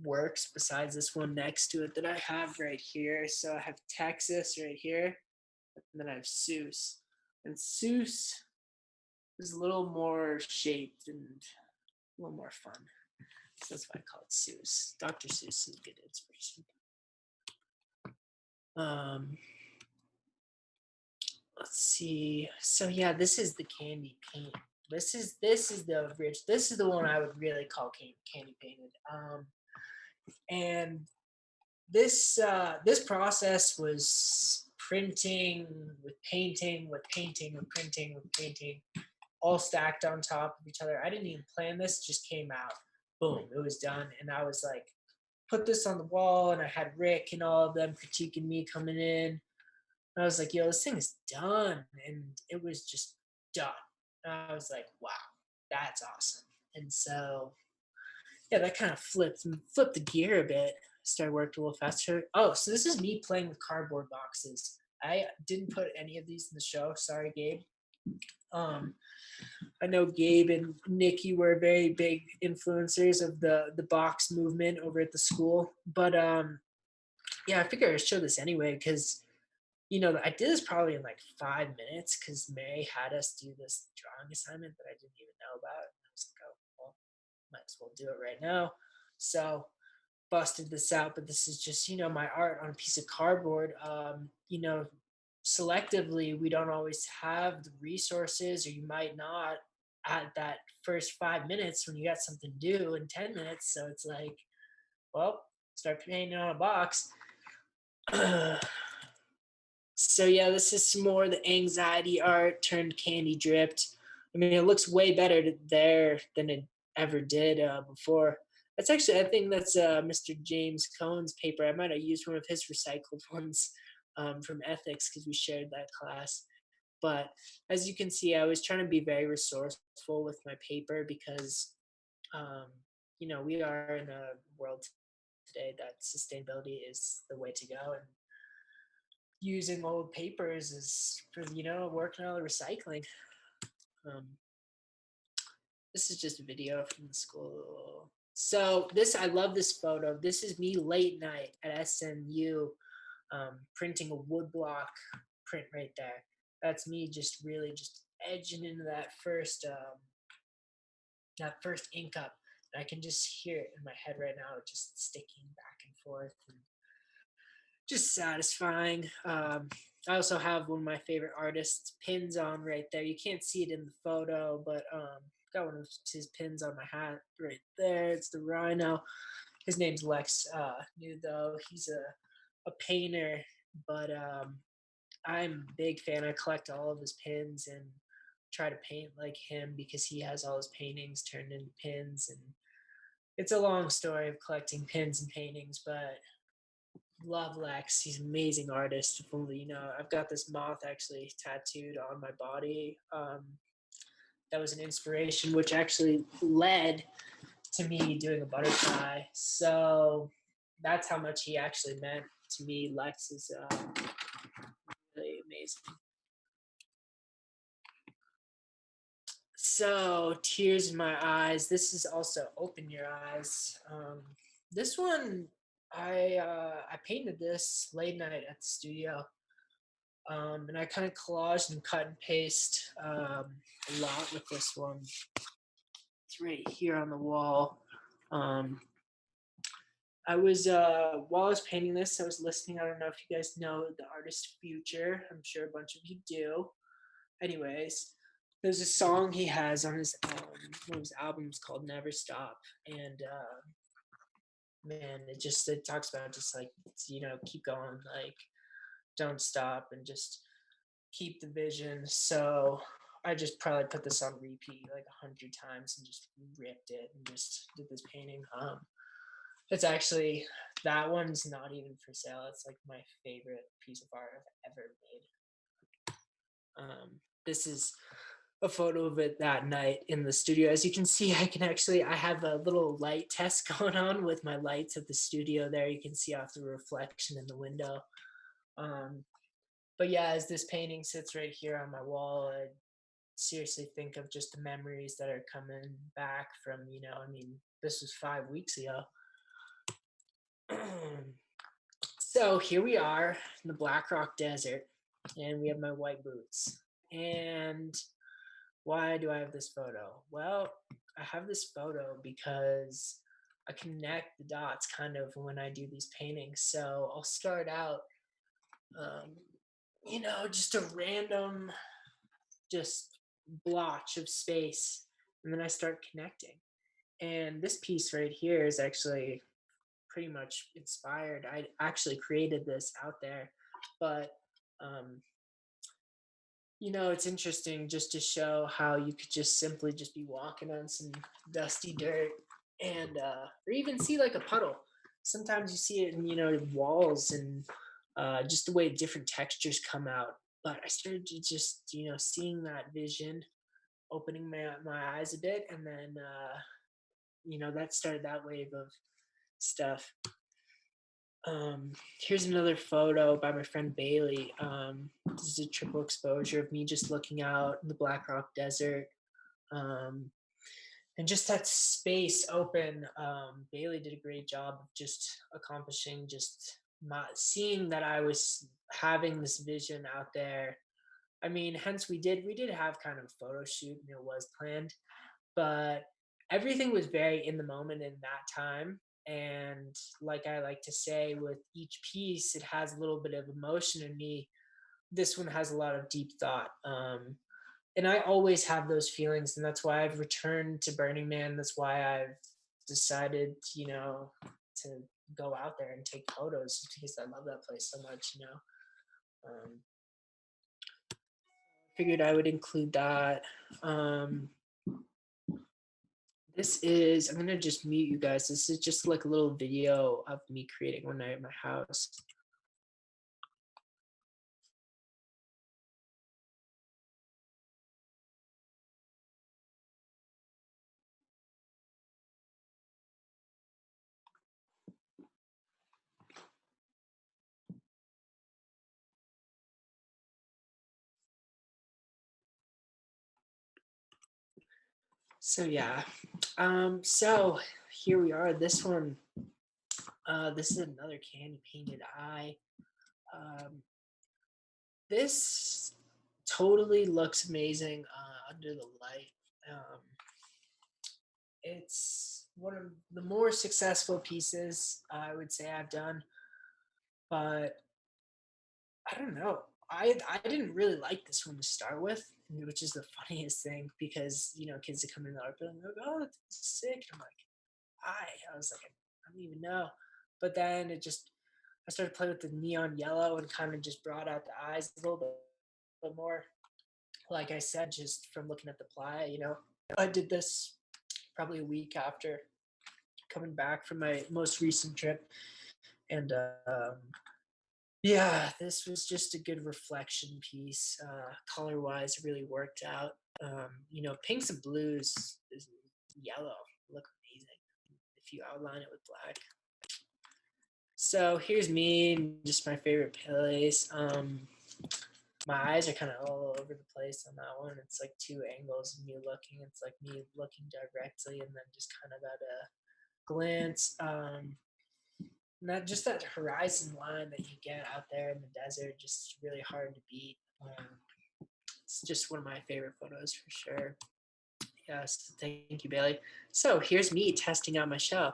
works besides this one next to it that I have right here. So I have Texas right here, and then I have Seuss. And Seuss is a little more shaped and a little more fun. So that's why I call it Seuss. Dr. Seuss is a good inspiration. Let's see. So yeah, this is the candy paint. This is the rich. This is the one I would really call candy painted. And this process was printing with painting with painting with printing with painting, all stacked on top of each other. I didn't even plan this; just came out. Boom, it was done, and I was like, put this on the wall, and I had Rick and all of them critiquing me coming in. And I was like, yo, this thing is done. And it was just done. And I was like, wow, that's awesome. And so, yeah, that kind of flipped the gear a bit. Started working a little faster. Oh, so this is me playing with cardboard boxes. I didn't put any of these in the show. Sorry, Gabe. I know Gabe and Nikki were very big influencers of the box movement over at the school. But yeah, I figured I'd show this anyway because I did this probably in like 5 minutes because May had us do this drawing assignment that I didn't even know about. And I was like, oh, well, might as well do it right now. So busted this out, but this is just, my art on a piece of cardboard. Selectively, we don't always have the resources, or you might not at that first 5 minutes when you got something due in 10 minutes. So it's like, well, start painting on a box. So yeah, this is some more of the anxiety art turned candy dripped. I mean, it looks way better there than it ever did before. That's actually, I think that's Mr. James Cohn's paper. I might have used one of his recycled ones from ethics because we shared that class. But as you can see, I was trying to be very resourceful with my paper because, um, we are in a world today that sustainability is the way to go. And using old papers is for, working on the recycling. Um, this is just a video from the school. So I love this photo. This is me late night at SMU, printing a woodblock print right there. That's me just really just edging into that first ink up. And I can just hear it in my head right now, just sticking back and forth. And just satisfying. I also have one of my favorite artists' pins on right there. You can't see it in the photo, but got one of his pins on my hat right there. It's the rhino. His name's Lex New though. He's a painter, but I'm a big fan. I collect all of his pins and try to paint like him because he has all his paintings turned into pins. And it's a long story of collecting pins and paintings, but love Lex. He's an amazing artist. If only I've got this moth actually tattooed on my body. That was an inspiration, which actually led to me doing a butterfly. So that's how much he actually meant to me. Lex is really amazing. So tears in my eyes. This is also Open Your Eyes. This one I painted this late night at the studio. And I kind of collaged and cut and paste a lot with this one. It's right here on the wall. I was while I was painting this, I was listening. I don't know if you guys know the artist Future. I'm sure a bunch of you do. Anyways, there's a song he has on his one of his albums called Never Stop, and man, it talks about just like keep going, like don't stop, and just keep the vision. So I just probably put this on repeat like 100 times and just ripped it and just did this painting. It's actually, that one's not even for sale. It's like my favorite piece of art I've ever made. This is a photo of it that night in the studio. As you can see, I have a little light test going on with my lights at the studio there. You can see off the reflection in the window. But yeah, as this painting sits right here on my wall, I seriously think of just the memories that are coming back from, this was 5 weeks ago. So here we are in the Black Rock Desert, and we have my white boots. And why do I have this photo? Well, I have this photo because I connect the dots kind of when I do these paintings. So I'll start out, just a random, just blotch of space, and then I start connecting. And this piece right here is actually pretty much inspired. I actually created this out there, but um, it's interesting just to show how you could just simply just be walking on some dusty dirt and or even see like a puddle. Sometimes you see it in walls and just the way different textures come out. But I started to just seeing that vision, opening my eyes a bit, and then that started that wave of stuff. Here's another photo by my friend Bailey. This is a triple exposure of me just looking out in the Black Rock Desert. And just that space open. Bailey did a great job of just accomplishing just not seeing that I was having this vision out there. I mean, hence we did have kind of a photo shoot and it was planned, but everything was very in the moment in that time. And like I like to say, with each piece, it has a little bit of emotion in me. This one has a lot of deep thought. And I always have those feelings, and that's why I've returned to Burning Man. That's why I've decided, to go out there and take photos because I love that place so much. Figured I would include that. Um, this is, I'm gonna just mute you guys. This is just like a little video of me creating one night at my house. So yeah, so here we are. This one, this is another candy painted eye. Um, this totally looks amazing under the light. Um, it's one of the more successful pieces I would say I've done, but I don't know. I didn't really like this one to start with, which is the funniest thing because kids that come in the art building, they're like, "Oh, that's sick." And I'm like, I was like, I don't even know. But then I started playing with the neon yellow and kind of just brought out the eyes a little bit more. Like I said, just from looking at the playa. I did this probably a week after coming back from my most recent trip, and yeah, this was just a good reflection piece. Color wise, it really worked out. Pinks and blues is yellow look amazing if you outline it with black. So here's me, just my favorite place. My eyes are kind of all over the place on that one. It's like two angles of me looking. It's like me looking directly and then just kind of at a glance. Not just that horizon line that you get out there in the desert, just really hard to beat. It's just one of my favorite photos for sure. Yes, thank you, Bailey. So here's me testing out my show.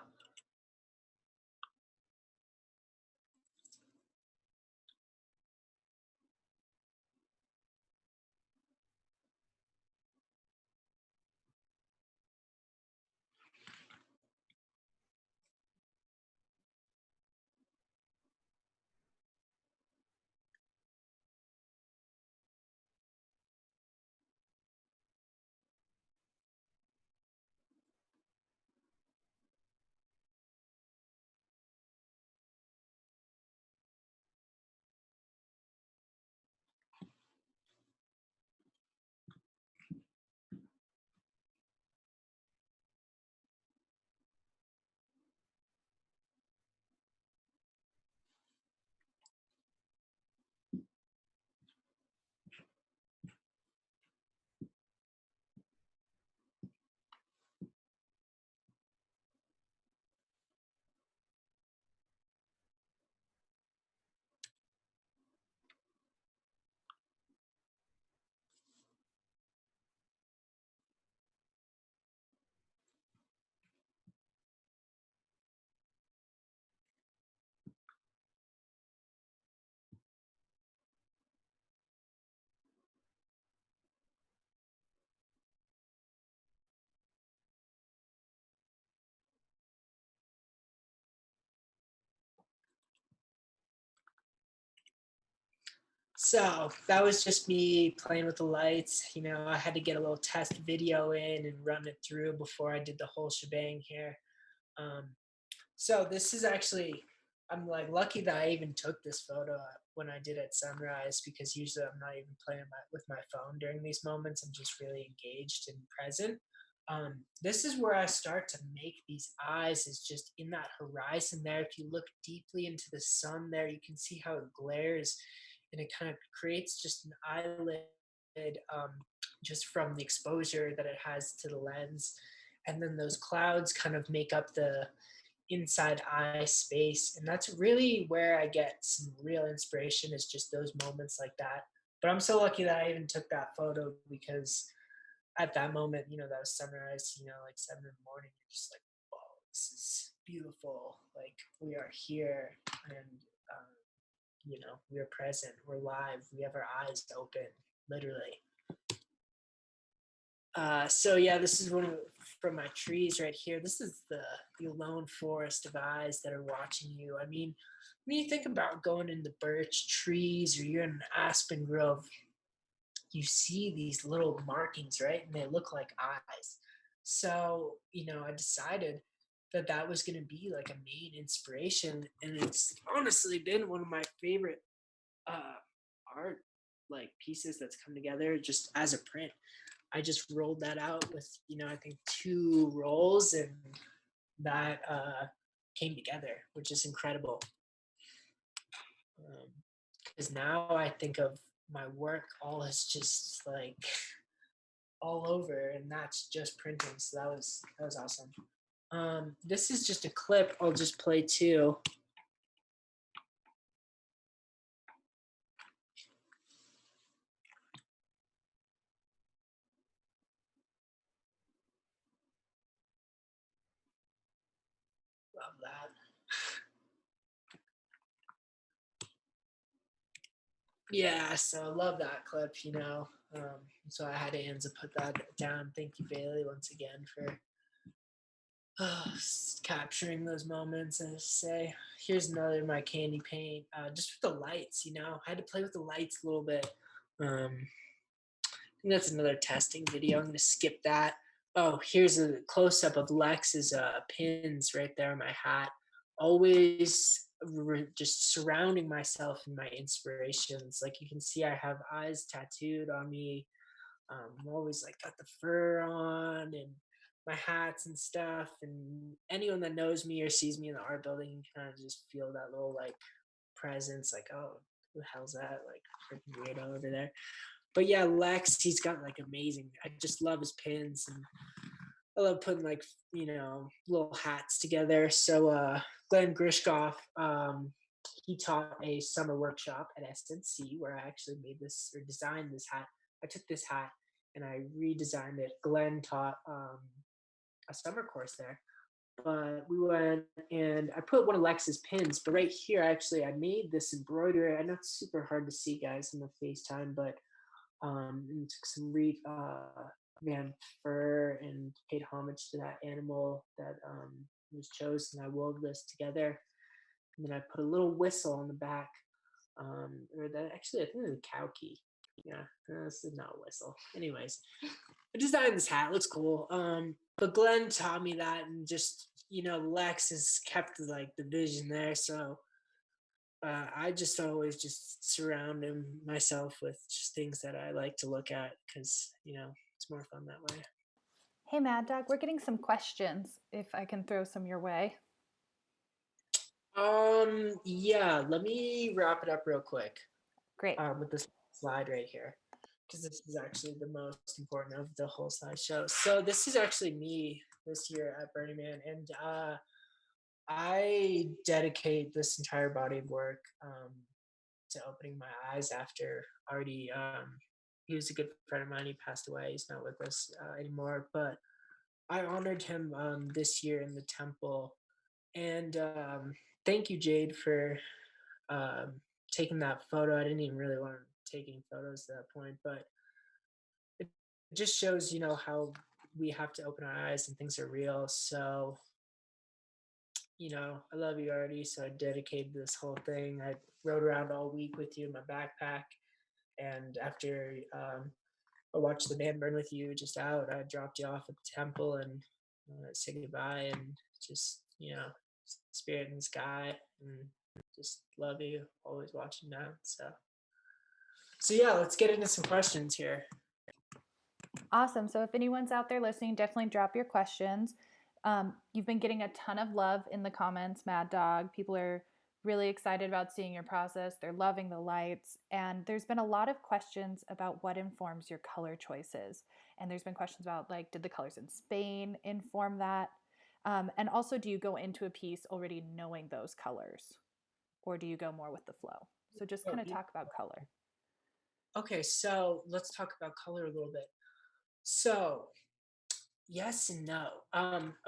So that was just me playing with the lights. I had to get a little test video in and run it through before I did the whole shebang here. Um, so this is actually, I'm like lucky that I even took this photo when I did at sunrise because usually I'm not even playing with my phone during these moments. I'm just really engaged and present. This is where I start to make these eyes is just in that horizon there. If you look deeply into the sun there, you can see how it glares and it kind of creates just an eyelid just from the exposure that it has to the lens. And then those clouds kind of make up the inside eye space. And that's really where I get some real inspiration is just those moments like that. But I'm so lucky that I even took that photo because at that moment, that was sunrise, like 7 in the morning. You're just like, whoa, this is beautiful. Like we are here, and we are present. We're live. We have our eyes open, literally. So yeah, this is from my trees right here. This is the lone forest of eyes that are watching you. I mean, when you think about going in the birch trees or you're in an aspen grove, you see these little markings, right? And they look like eyes. So, I decided that that was going to be like a main inspiration. And it's honestly been one of my favorite uh, art like pieces that's come together just as a print. I just rolled that out with, I think 2 rolls, and that came together, which is incredible. Because now I think of my work all as just like all over, and that's just printing. So that was awesome. This is just a clip I'll just play too. Love that. Yeah, so I love that clip. So I had Anza put that down. Thank you, Bailey, once again for capturing those moments. And say, here's another my candy paint, just with the lights. I had to play with the lights a little bit. I think that's another testing video. I'm gonna skip that. Oh, here's a close up of Lex's pins right there on my hat. Always just surrounding myself in my inspirations. Like you can see, I have eyes tattooed on me. I'm always like got the fur on and my hats and stuff. And anyone that knows me or sees me in the art building can kind of just feel that little like presence, like, oh, who the hell's that? Like freaking weirdo over there. But yeah, Lex, he's got like amazing. I just love his pins, and I love putting like little hats together. So Glenn Grishkoff, he taught a summer workshop at SNC where I actually made this or designed this hat. I took this hat and I redesigned it. Glenn taught a summer course there, but we went and I put one of Lex's pins. But right here, actually, I made this embroidery. I know it's super hard to see, guys, in the FaceTime, but and took some man fur and paid homage to that animal that was chosen. I wove this together, and then I put a little whistle on the back, or that actually I think it's a cow key. Yeah, this is not a whistle. Anyways, I designed this hat. It looks cool. But Glenn taught me that, and just Lex has kept like the vision there. So I just always just surround myself with just things that I like to look at because it's more fun that way. Hey, Maddog, we're getting some questions. If I can throw some your way. Yeah, let me wrap it up real quick. Great. With this slide right here, because this is actually the most important of the whole slideshow. So this is actually me this year at Burning Man, and I dedicate this entire body of work to opening my eyes after already. He was a good friend of mine. He passed away. He's not with us anymore, but I honored him this year in the temple. And thank you, Jade, for taking that photo. I didn't even really want to take any photos at that point, but it just shows, how we have to open our eyes and things are real. So, I love you already. So I dedicated this whole thing. I rode around all week with you in my backpack. And after I watched the band burn with you just out, I dropped you off at the temple and say goodbye and just, spirit in the sky and just love you, always watching down. So yeah, let's get into some questions here. Awesome. So if anyone's out there listening, definitely drop your questions. You've been getting a ton of love in the comments, Maddog. People are really excited about seeing your process. They're loving the lights. And there's been a lot of questions about what informs your color choices. And there's been questions about like, did the colors in Spain inform that? And also, do you go into a piece already knowing those colors? Or do you go more with the flow? So just kind of talk about color. Okay, so let's talk about color a little bit. So Yes and no.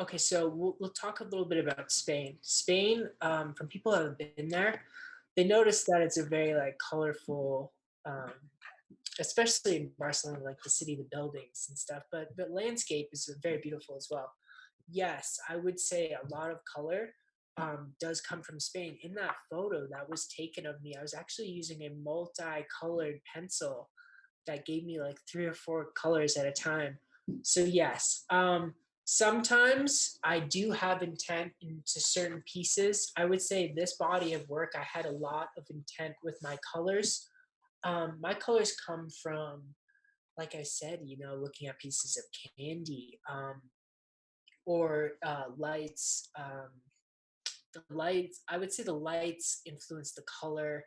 Okay, so we'll talk a little bit about Spain. Spain, from people who have been there, they notice that it's a very like colorful, um, especially in Barcelona, like the city, the buildings and stuff. But the landscape is very beautiful as well. Yes, I would say a lot of color does come from Spain. In that photo that was taken of me, I was actually using a multicolored pencil that gave me like three or four colors at a time. So yes, sometimes I do have intent into certain pieces. I would say this body of work, I had a lot of intent with my colors. My colors come from, like I said, looking at pieces of candy, or lights. The lights, I would say the lights influence the color.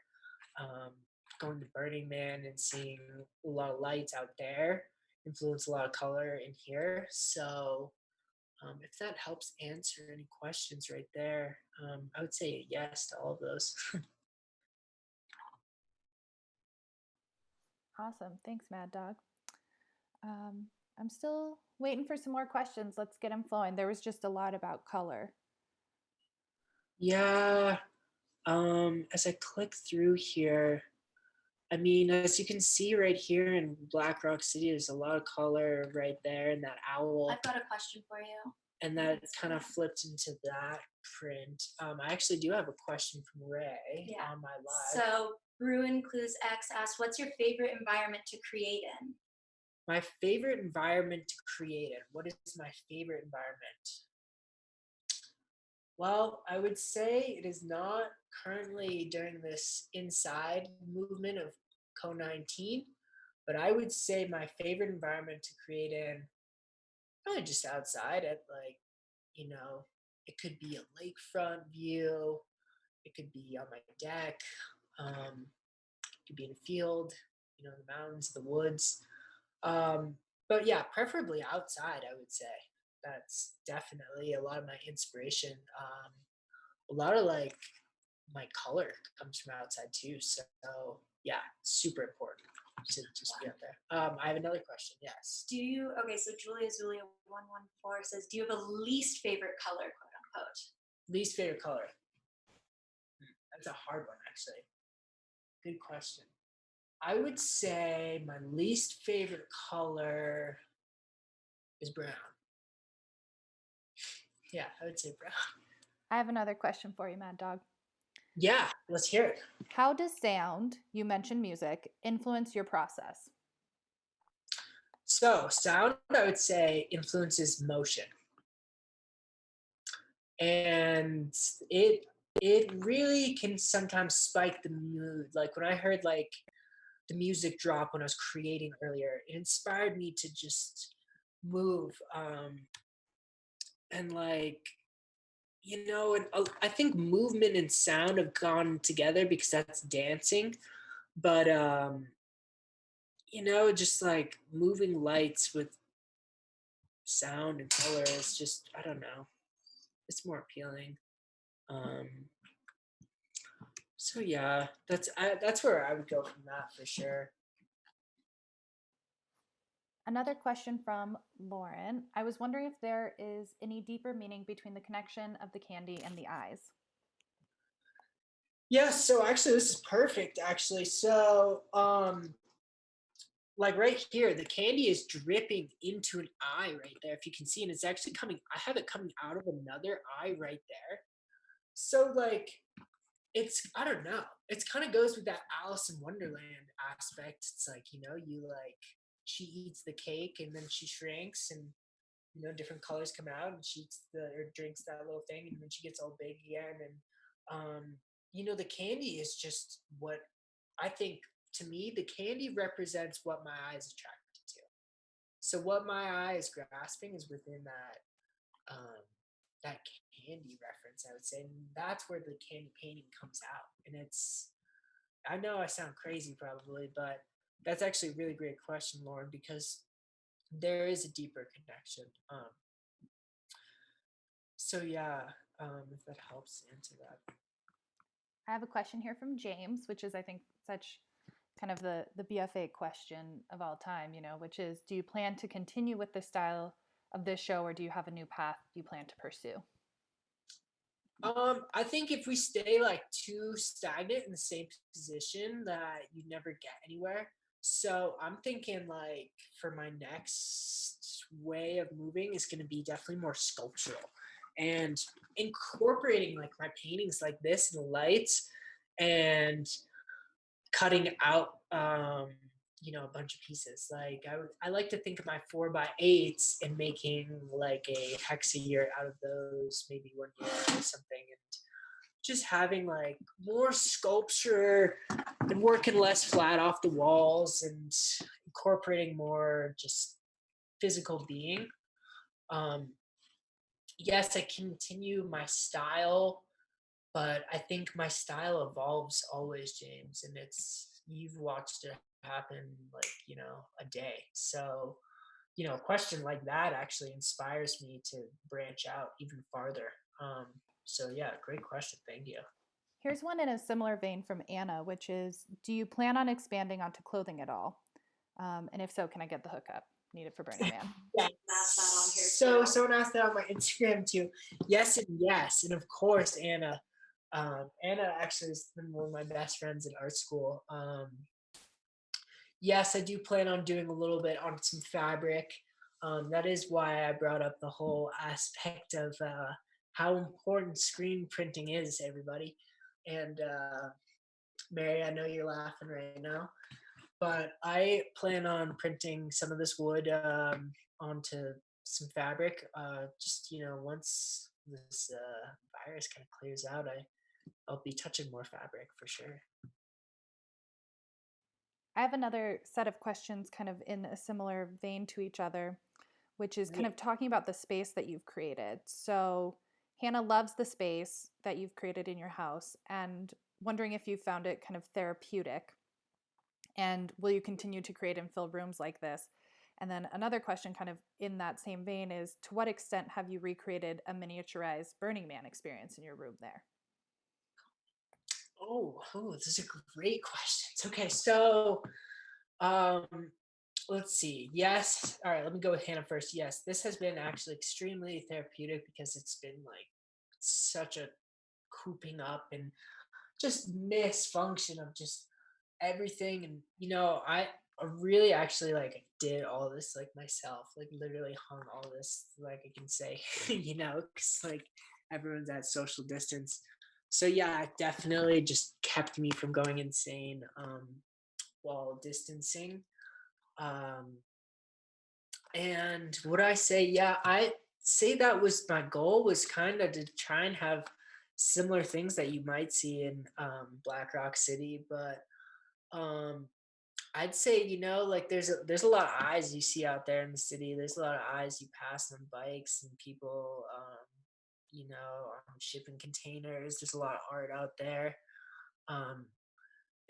um, Going to Burning Man and seeing a lot of lights out there influence a lot of color in here. So if that helps answer any questions right there, I would say yes to all of those. Awesome. Thanks, Maddog. Um, I'm still waiting for some more questions. Let's get them flowing. There was just a lot about color. Yeah. As I click through here, I mean, as you can see right here in Black Rock City, there's a lot of color right there, and that owl. I've got a question for you. And that kind of flipped into that print. I actually do have a question from Ray on my live. So Bruin Clues X asks, what's your favorite environment to create in? My favorite environment to create in. What is my favorite environment? Well, I would say it is not currently during this inside movement of Co-19, but I would say my favorite environment to create in, probably just outside at like, it could be a lakefront view, it could be on my deck, it could be in a field, the mountains, the woods. But yeah, preferably outside, I would say. That's definitely a lot of my inspiration. A lot of like my color comes from outside too. So yeah, super important to just be out there. I have another question. Yes. So Julia Zulia 114 says, do you have a least favorite color, quote unquote? Least favorite color. That's a hard one, actually. Good question. I would say my least favorite color is brown. Yeah, I would say brown. I have another question for you, Maddog. Yeah, let's hear it. How does sound, you mentioned music, influence your process? So sound, I would say, influences motion. And it really can sometimes spike the mood. Like when I heard like the music drop when I was creating earlier, it inspired me to just move. And like, I think movement and sound have gone together because that's dancing. But just like moving lights with sound and color is just, I don't know, it's more appealing. Um, so yeah, that's where I would go from that for sure. Another question from Lauren. I was wondering if there is any deeper meaning between the connection of the candy and the eyes. Yeah, so actually this is perfect actually. So like right here, the candy is dripping into an eye right there, if you can see, and it's actually I have it coming out of another eye right there. So like I don't know. It's kind of goes with that Alice in Wonderland aspect. It's like, you like, she eats the cake and then she shrinks and, different colors come out and she eats or drinks that little thing and then she gets all big again. And, the candy is just what I think, to me, the candy represents what my eye is attracted to. So what my eye is grasping is within that candy reference, I would say. And that's where the candy painting comes out. And I know I sound crazy probably, but that's actually a really great question, Lauren, because there is a deeper connection. So yeah, if that helps answer that. I have a question here from James, which is, I think, such kind of the BFA question of all time, which is, do you plan to continue with the style of this show, or do you have a new path you plan to pursue? I think if we stay like too stagnant in the same position, that you never get anywhere. So I'm thinking like for my next way of moving is going to be definitely more sculptural and incorporating like my paintings like this and the lights and cutting out a bunch of pieces. Like I like to think of my 4x8s and making like a hexa out of those maybe 1 year or something, and just having like more sculpture and working less flat off the walls and incorporating more just physical being. um yes, I continue my style, but I think my style evolves always, James, and you've watched it happen like, a day. So, a question like that actually inspires me to branch out even farther. So yeah, great question. Thank you. Here's one in a similar vein from Anna, which is, do you plan on expanding onto clothing at all? And if so, can I get the hookup needed for Burning Man? Yeah. Ask that on here So too. someone asked that on my Instagram too. Yes and yes. And of course, Anna. Anna actually has been one of my best friends in art school. Yes, I do plan on doing a little bit on some fabric. That is why I brought up the whole aspect of how important screen printing is, everybody. And Mary, I know you're laughing right now, but I plan on printing some of this wood onto some fabric. Just once this virus kind of clears out, I'll be touching more fabric for sure. I have another set of questions kind of in a similar vein to each other, which is kind Yeah. of talking about the space that you've created. So, Hannah loves the space that you've created in your house and wondering if you found it kind of therapeutic. And will you continue to create and fill rooms like this? And then another question, kind of in that same vein, is to what extent have you recreated a miniaturized Burning Man experience in your room there? Oh, those are great questions. Okay, so um, let's see. Yes, all right. Let me go with Hannah first. Yes, this has been actually extremely therapeutic because it's been like such a cooping up and just misfunction of just everything. And I really actually like did all this like myself, like literally hung all this, like I can say, because like everyone's at social distance. So yeah, it definitely just kept me from going insane while distancing. Um, and would I say, yeah, I say that was my goal, was kind of to try and have similar things that you might see in Black Rock City, but um, I'd say, like there's a lot of eyes you see out there in the city. There's a lot of eyes you pass on bikes and people, shipping containers. There's a lot of art out there, um,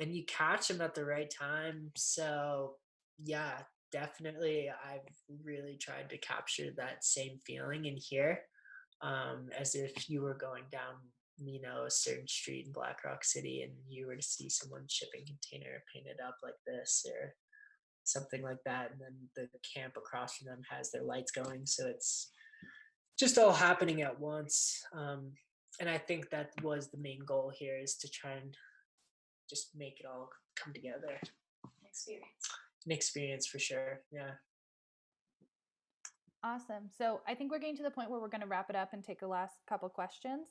and you catch them at the right time. So yeah, definitely, I've really tried to capture that same feeling in here, as if you were going down, a certain street in Black Rock City and you were to see someone shipping container painted up like this or something like that, and then the camp across from them has their lights going, so it's just all happening at once. And I think that was the main goal here, is to try and just make it all come together. Experience. An experience for sure. Yeah. Awesome. So I think we're getting to the point where we're going to wrap it up and take a last couple questions.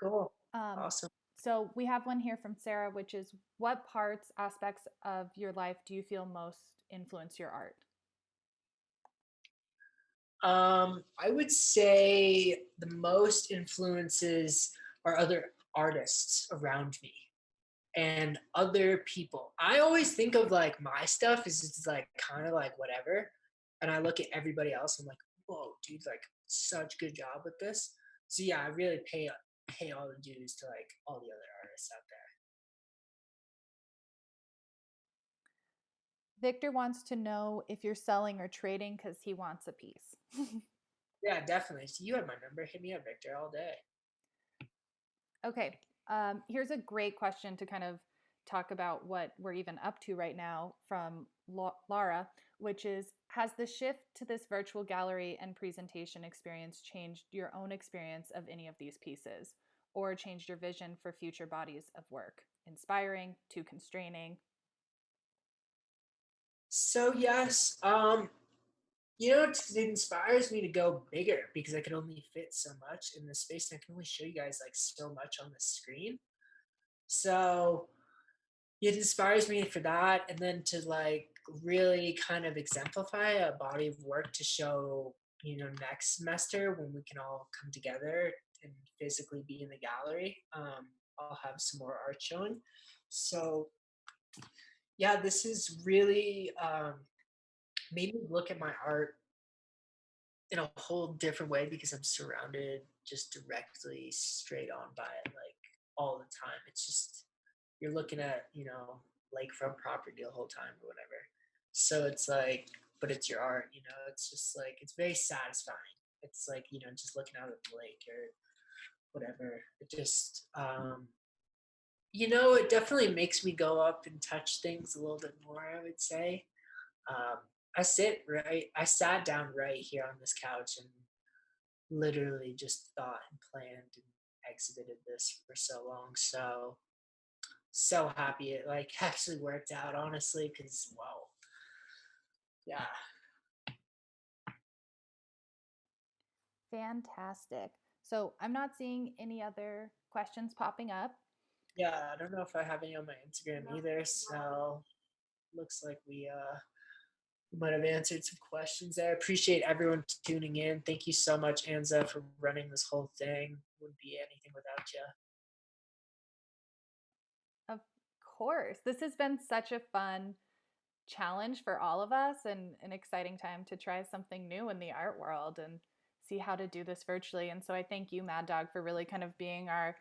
Cool. Um, Awesome. so we have one here from Sarah, which is, what parts, aspects of your life do you feel most influence your art? I would say the most influences are other artists around me and other people. I always think of like my stuff as just like kind of like whatever. And I look at everybody else, I'm like, whoa, dude, like such good job with this. So yeah, I really pay all the dues to like all the other artists out there. Victor wants to know if you're selling or trading because he wants a piece. Yeah, definitely. So you have my number. Hit me up, Victor, all day. Okay. Here's a great question to kind of talk about what we're even up to right now from Laura, which is, has the shift to this virtual gallery and presentation experience changed your own experience of any of these pieces, or changed your vision for future bodies of work? Inspiring, too constraining? So yes, it inspires me to go bigger because I can only fit so much in the space, and I can only show you guys like so much on the screen. So it inspires me for that, and then to like really kind of exemplify a body of work to show, next semester when we can all come together and physically be in the gallery. I'll have some more art showing. So yeah, this is really made me look at my art in a whole different way because I'm surrounded just directly straight on by it like all the time. It's just you're looking at, lakefront property the whole time or whatever. So it's like, but it's your art, it's just like it's very satisfying. It's like, just looking out at the lake or whatever. It just it definitely makes me go up and touch things a little bit more, I would say. Um, I sat down right here on this couch and literally just thought and planned and exhibited this for so long. So happy it like actually worked out, honestly, because wow. Yeah. Fantastic. So I'm not seeing any other questions popping up. Yeah, I don't know if I have any on my Instagram either. So looks like we might have answered some questions there. Appreciate everyone tuning in. Thank you so much, Anza, for running this whole thing. Wouldn't be anything without you. Of course. This has been such a fun challenge for all of us and an exciting time to try something new in the art world and see how to do this virtually. And so I thank you, Maddog, for really kind of being our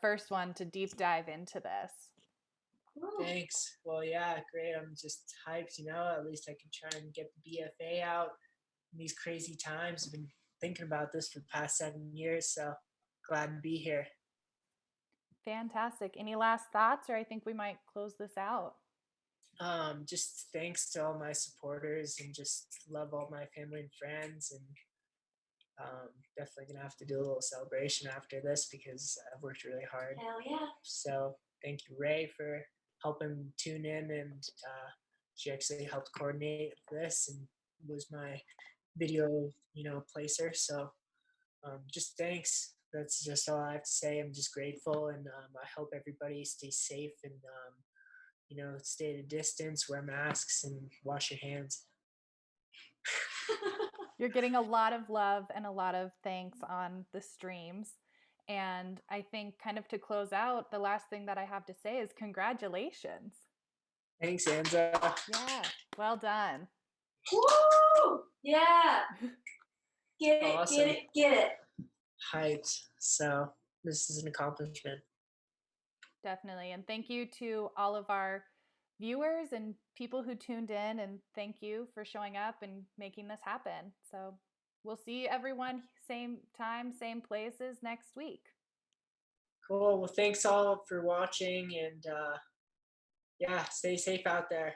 first one to deep dive into this. Thanks. Well, yeah, great. I'm just hyped, at least I can try and get the BFA out in these crazy times. I've been thinking about this for the past 7 years, so glad to be here. Fantastic. Any last thoughts, or I think we might close this out? Just thanks to all my supporters and just love all my family and friends, and definitely gonna have to do a little celebration after this because I've worked really hard. Hell yeah. So thank you, Ray, for helping tune in, and she actually helped coordinate this and was my video, placer. So just thanks. That's just all I have to say. I'm just grateful, and I hope everybody stays safe and stay at a distance, wear masks, and wash your hands. You're getting a lot of love and a lot of thanks on the streams. And I think, kind of to close out, the last thing that I have to say is congratulations. Thanks, Anza. Yeah, well done. Woo! Yeah. Get it, Awesome. get it, get it. Hyped. So this is an accomplishment. Definitely. And thank you to all of our viewers and people who tuned in. And thank you for showing up and making this happen. So we'll see everyone same time, same places next week. Cool. Well, thanks all for watching, and yeah, stay safe out there.